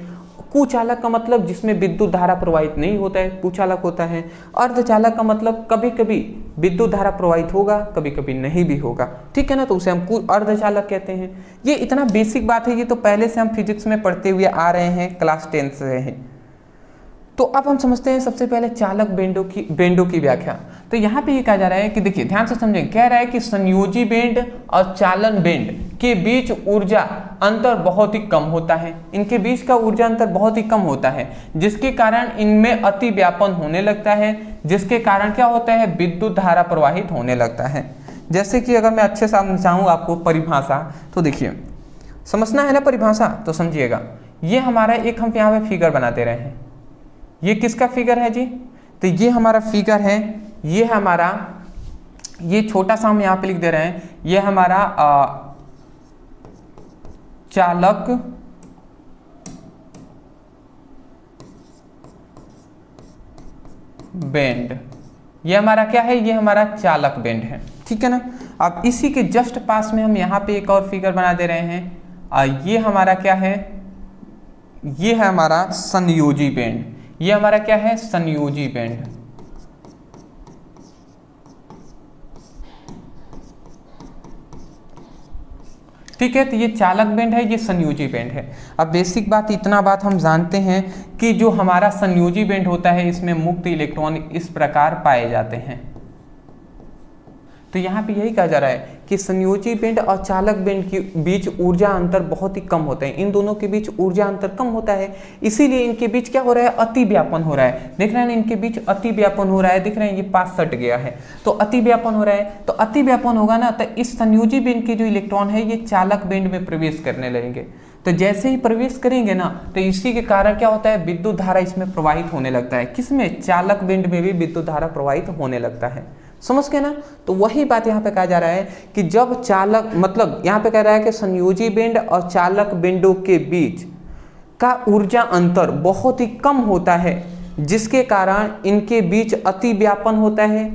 कुचालक का मतलब जिसमें विद्युत धारा प्रवाहित नहीं होता है, कुचालक होता है। अर्धचालक का मतलब कभी कभी विद्युत धारा प्रवाहित होगा, कभी कभी नहीं भी होगा, ठीक है ना, तो उसे हम अर्धचालक कहते हैं। ये इतना बेसिक बात है, ये तो पहले से हम फिजिक्स में पढ़ते हुए आ रहे हैं, क्लास 10 से हैं। तो अब हम समझते हैं सबसे पहले चालक बेंडों की व्याख्या। तो यहाँ पे ये कहा जा रहा है कि देखिए ध्यान से समझें, कह रहा है कि संयोजी बेंड और चालन बेंड के बीच ऊर्जा अंतर बहुत ही कम होता है। इनके बीच का ऊर्जा अंतर बहुत ही कम होता है, जिसके कारण इनमें अति व्यापन होने लगता है, जिसके कारण क्या होता है, विद्युत धारा प्रवाहित होने लगता है। जैसे कि अगर मैं अच्छे से समझाऊँ आपको परिभाषा, तो देखिए समझना है ना परिभाषा, तो समझिएगा। ये हमारा एक हम यहाँ पे फिगर बना दे रहे हैं। ये किसका फिगर है जी, तो ये हमारा फिगर है, ये हमारा, ये छोटा सा हम यहाँ पे लिख दे रहे हैं, ये हमारा चालक बेंड, ये हमारा क्या है, ये हमारा चालक बेंड है, ठीक है ना। अब इसी के जस्ट पास में हम यहाँ पे एक और फिगर बना दे रहे हैं, ये हमारा क्या है, ये है हमारा संयोजी बेंड। ये हमारा क्या है, संयोजी बेंड। ठीक है, तो ये चालक बेंड है, ये संयोजी बेंड है। अब बेसिक बात, इतना बात हम जानते हैं कि जो हमारा संयोजी बेंड होता है, इसमें मुक्त इलेक्ट्रॉन इस प्रकार पाए जाते हैं। तो यहाँ पे यही कहा जा रहा है कि संयोजी बेंड और चालक बेंड के बीच ऊर्जा अंतर बहुत ही कम होता है। इन दोनों के बीच ऊर्जा अंतर कम होता है, इसीलिए इनके बीच क्या हो रहा है, अति व्यापन हो रहा है। देख रहे हैं इनके बीच अति व्यापन हो रहा है, देख रहे हैं ये पास सट गया है, तो अति व्यापन हो रहा है। तो अति व्यापन होगा ना, तो इस संयोजी बेंड के जो इलेक्ट्रॉन है, ये चालक बेंड में प्रवेश करने लगेंगे। तो जैसे ही प्रवेश करेंगे ना, तो इसी के कारण क्या होता है, विद्युत धारा इसमें प्रवाहित होने लगता है। किसमें, चालक बेंड में भी विद्युत धारा प्रवाहित होने लगता है। समझ गए ना। तो वही बात यहाँ पे कहा जा रहा है कि जब चालक, मतलब यहाँ पे कह रहा है कि संयोजी बेंड और चालक बेंडों के बीच का ऊर्जा अंतर बहुत ही कम होता है, जिसके कारण इनके बीच अति व्यापन होता है,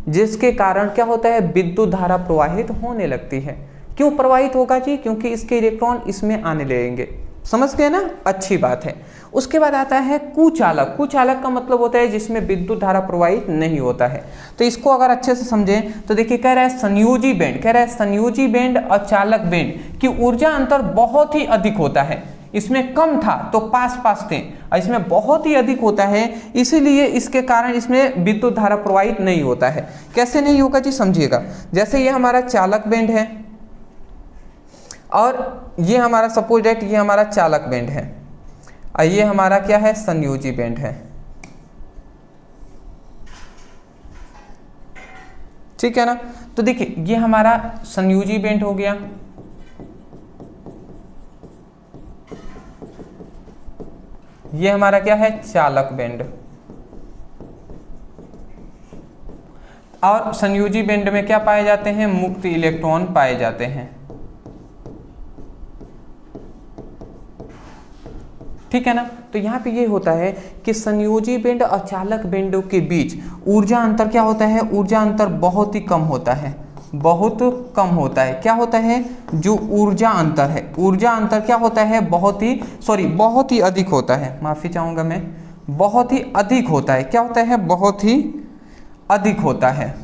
जिसके कारण क्या होता है, विद्युत धारा प्रवाहित होने लगती है। क्यों प्रवाहित होगा जी, क्योंकि इसके इलेक्ट्रॉन इसमें आने लगेंगे। समझ गए ना, अच्छी बात है। उसके बाद आता है कुचालक। कुचालक का मतलब होता है जिसमें विद्युत धारा प्रवाहित नहीं होता है। तो इसको अगर अच्छे से समझें तो देखिए, कह रहा है संयोजी बेंड, कह रहा है संयोजी बेंड और चालक बेंड की ऊर्जा अंतर बहुत ही अधिक होता है। इसमें कम था तो पास पास थे, और इसमें बहुत ही अधिक होता है, इसीलिए इसके कारण इसमें विद्युत धारा प्रवाहित नहीं होता है। कैसे नहीं होगा जी, समझिएगा। जैसे ये हमारा चालक बेंड है और ये हमारा सपोज दैट ये हमारा चालक बेंड है, और ये हमारा क्या है, संयोजी बेंड है। ठीक है ना। तो देखिए ये हमारा संयोजी बेंड हो गया, ये हमारा क्या है, चालक बेंड। और संयोजी बेंड में क्या पाए जाते हैं, मुक्त इलेक्ट्रॉन पाए जाते हैं। ठीक है ना। तो यहाँ पे ये होता है कि संयोजी बेंड और चालक बेंडों के बीच ऊर्जा अंतर क्या होता है, ऊर्जा अंतर बहुत ही कम होता है, बहुत कम होता है। क्या होता है, जो ऊर्जा अंतर है, ऊर्जा अंतर क्या होता है, बहुत ही अधिक होता है। माफी चाहूंगा मैं, बहुत ही अधिक होता है। क्या होता है, बहुत ही अधिक होता है।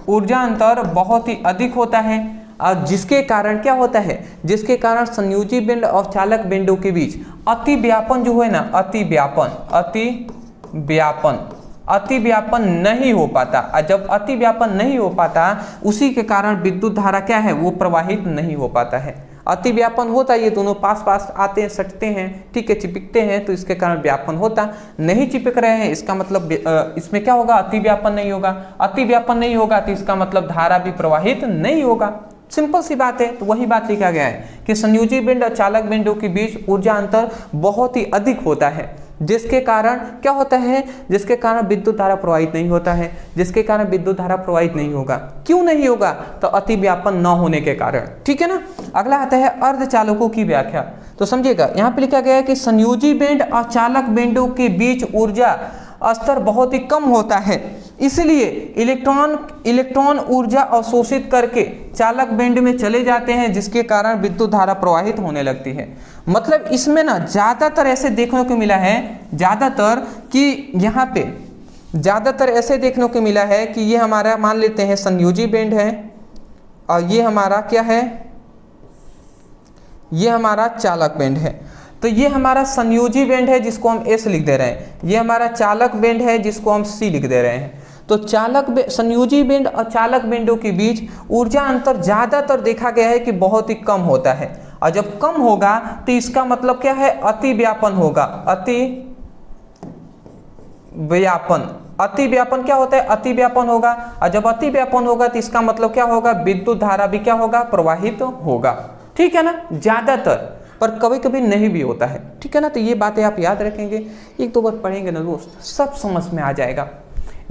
ऊर्जा अंतर बहुत ही अधिक होता है, और जिसके कारण क्या होता है, जिसके कारण संयोजी बेंड और चालक बेंडों के बीच अति व्यापन जो है ना, अति व्यापन नहीं हो पाता। और जब अति व्यापन नहीं हो पाता, उसी के कारण विद्युत धारा क्या है, वो प्रवाहित नहीं हो पाता है। अति व्यापन होता, ये दोनों पास पास आते हैं, सटते हैं, ठीक है, चिपकते हैं, तो इसके कारण व्यापन होता। नहीं चिपक रहे हैं, इसका मतलब इसमें क्या होगा, अति व्यापन नहीं होगा। अति व्यापन नहीं होगा तो इसका मतलब धारा भी प्रवाहित नहीं होगा। सिंपल सी बात है। तो वही बात लिखा गया है कि संयोजी बिंदु और चालक बिंदु के बीच ऊर्जा अंतर बहुत ही अधिक होता है, जिसके कारण क्या होता है, जिसके कारण विद्युत धारा प्रवाहित नहीं होता है, जिसके कारण विद्युत धारा प्रवाहित नहीं होगा। क्यों नहीं होगा, तो अति व्यापन न होने के कारण, ठीक है ना। अगला आता है अर्धचालकों की व्याख्या। तो समझिएगा, यहाँ पे लिखा गया है कि संयोजी बिंदु और चालक बिंदु के बीच ऊर्जा स्तर बहुत ही कम होता है, इसलिए इलेक्ट्रॉन ऊर्जा अवशोषित करके चालक बिंदु में चले जाते हैं, जिसके कारण विद्युत धारा प्रवाहित होने लगती है। मतलब इसमें ना ज्यादातर ऐसे देखने को मिला है, ज्यादातर कि यहाँ पे ज्यादातर ऐसे देखने को मिला है कि ये हमारा मान लेते हैं संयोजी बिंदु है और ये हमारा क्या है, ये हमारा चालक बिंदु है। तो ये हमारा संयोजी बिंदु है जिसको हम S लिख दे रहे हैं, ये हमारा चालक बिंदु है जिसको हम C लिख दे रहे हैं। तो संयोजी बिंदु और चालक बिंदु के बीच ऊर्जा अंतर ज्यादातर देखा गया है कि बहुत ही कम होता है, और जब कम होगा तो इसका मतलब क्या है, अति व्यापन होगा। अति व्यापन क्या होता है, अति व्यापन होगा, और जब अति व्यापन होगा तो इसका मतलब क्या होगा, विद्युत धारा भी क्या होगा, प्रवाहित होगा, ठीक है ना। ज्यादातर, पर कभी कभी नहीं भी होता है, ठीक है ना। तो ये बातें आप याद रखेंगे, एक दो बार पढ़ेंगे ना दोस्त, सब समझ में आ जाएगा।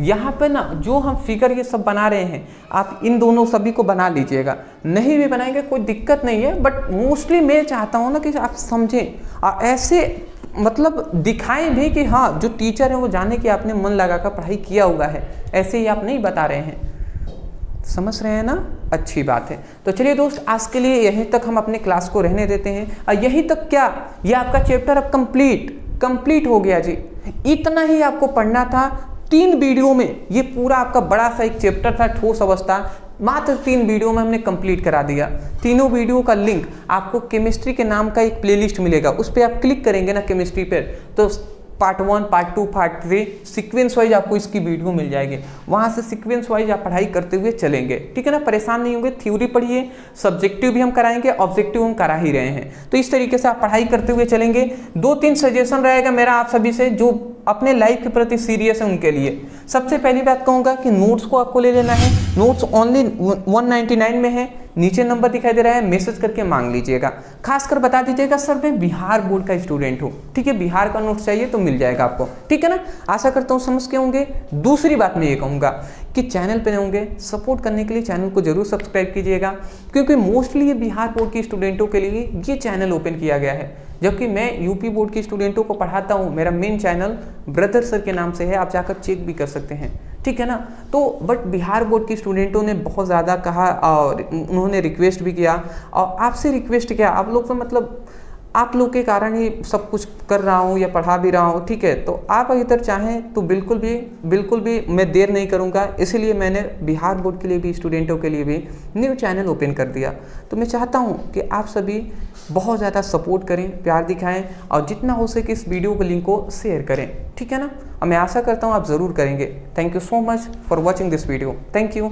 यहाँ पे ना जो हम फिगर ये सब बना रहे हैं, आप इन दोनों सभी को बना लीजिएगा, नहीं भी बनाएंगे कोई दिक्कत नहीं है, बट मोस्टली मैं चाहता हूँ ना कि आप समझें और ऐसे मतलब दिखाएं भी कि हाँ जो टीचर है वो जाने कि आपने मन लगा कर पढ़ाई किया हुआ है, ऐसे ही आप नहीं बता रहे हैं। समझ रहे हैं ना, अच्छी बात है। तो चलिए दोस्त, आज के लिए यहीं तक हम अपने क्लास को रहने देते हैं। और यहीं तक क्या, ये आपका चैप्टर अब कंप्लीट हो गया जी। इतना ही आपको पढ़ना था 3 वीडियो में। ये पूरा आपका बड़ा सा एक चैप्टर था, ठोस अवस्था, मात्र 3 वीडियो में हमने कंप्लीट करा दिया। तीनों वीडियो का लिंक आपको केमिस्ट्री के नाम का एक प्लेलिस्ट मिलेगा, उस पर आप क्लिक करेंगे ना केमिस्ट्री पर, तो part 1, part 2, part 3 sequence wise आपको इसकी वीडियो मिल जाएगी। वहाँ से सीक्वेंस वाइज आप पढ़ाई करते हुए चलेंगे, ठीक है ना, परेशान नहीं होंगे। थ्योरी पढ़िए, सब्जेक्टिव भी हम कराएंगे, ऑब्जेक्टिव हम करा ही रहे हैं। तो इस तरीके से आप पढ़ाई करते हुए चलेंगे। 2-3 सजेशन रहेगा मेरा आप सभी से, जो अपने लाइफ के प्रति सीरियस है उनके लिए। सबसे पहली बात कहूँगा कि नोट्स को आपको ले लेना है। नोट्स ओनली 199 में है, नीचे नंबर दिखाई दे रहा है, मैसेज करके मांग लीजिएगा। खासकर बता दीजिएगा सर मैं बिहार बोर्ड का स्टूडेंट हूँ, ठीक है, बिहार का नोट्स चाहिए तो मिल जाएगा आपको, ठीक है ना। आशा करता हूँ समझ के होंगे। दूसरी बात मैं ये कहूँगा कि चैनल पे होंगे, सपोर्ट करने के लिए चैनल को जरूर सब्सक्राइब कीजिएगा, क्योंकि मोस्टली ये बिहार बोर्ड के स्टूडेंटों के लिए ये चैनल ओपन किया गया है, जबकि मैं यूपी बोर्ड के स्टूडेंटों को पढ़ाता हूँ। मेरा मेन चैनल ब्रदर सर के नाम से है, आप जाकर चेक भी कर सकते हैं, ठीक है ना। तो बट बिहार बोर्ड के स्टूडेंटों ने बहुत ज़्यादा कहा और उन्होंने रिक्वेस्ट भी किया, और आपसे रिक्वेस्ट किया, आप लोग तो मतलब आप लोग के कारण ही सब कुछ कर रहा हूँ या पढ़ा भी रहा हूँ, ठीक है। तो आप अगर चाहें तो बिल्कुल भी मैं देर नहीं करूँगा, इसीलिए मैंने बिहार बोर्ड के लिए भी, स्टूडेंटों के लिए भी न्यू चैनल ओपन कर दिया। तो मैं चाहता हूँ कि आप सभी बहुत ज़्यादा सपोर्ट करें, प्यार दिखाएं, और जितना हो सके इस वीडियो के लिंक को शेयर करें, ठीक है ना। और मैं आशा करता हूँ आप ज़रूर करेंगे। Thank you so much for watching this video. Thank you.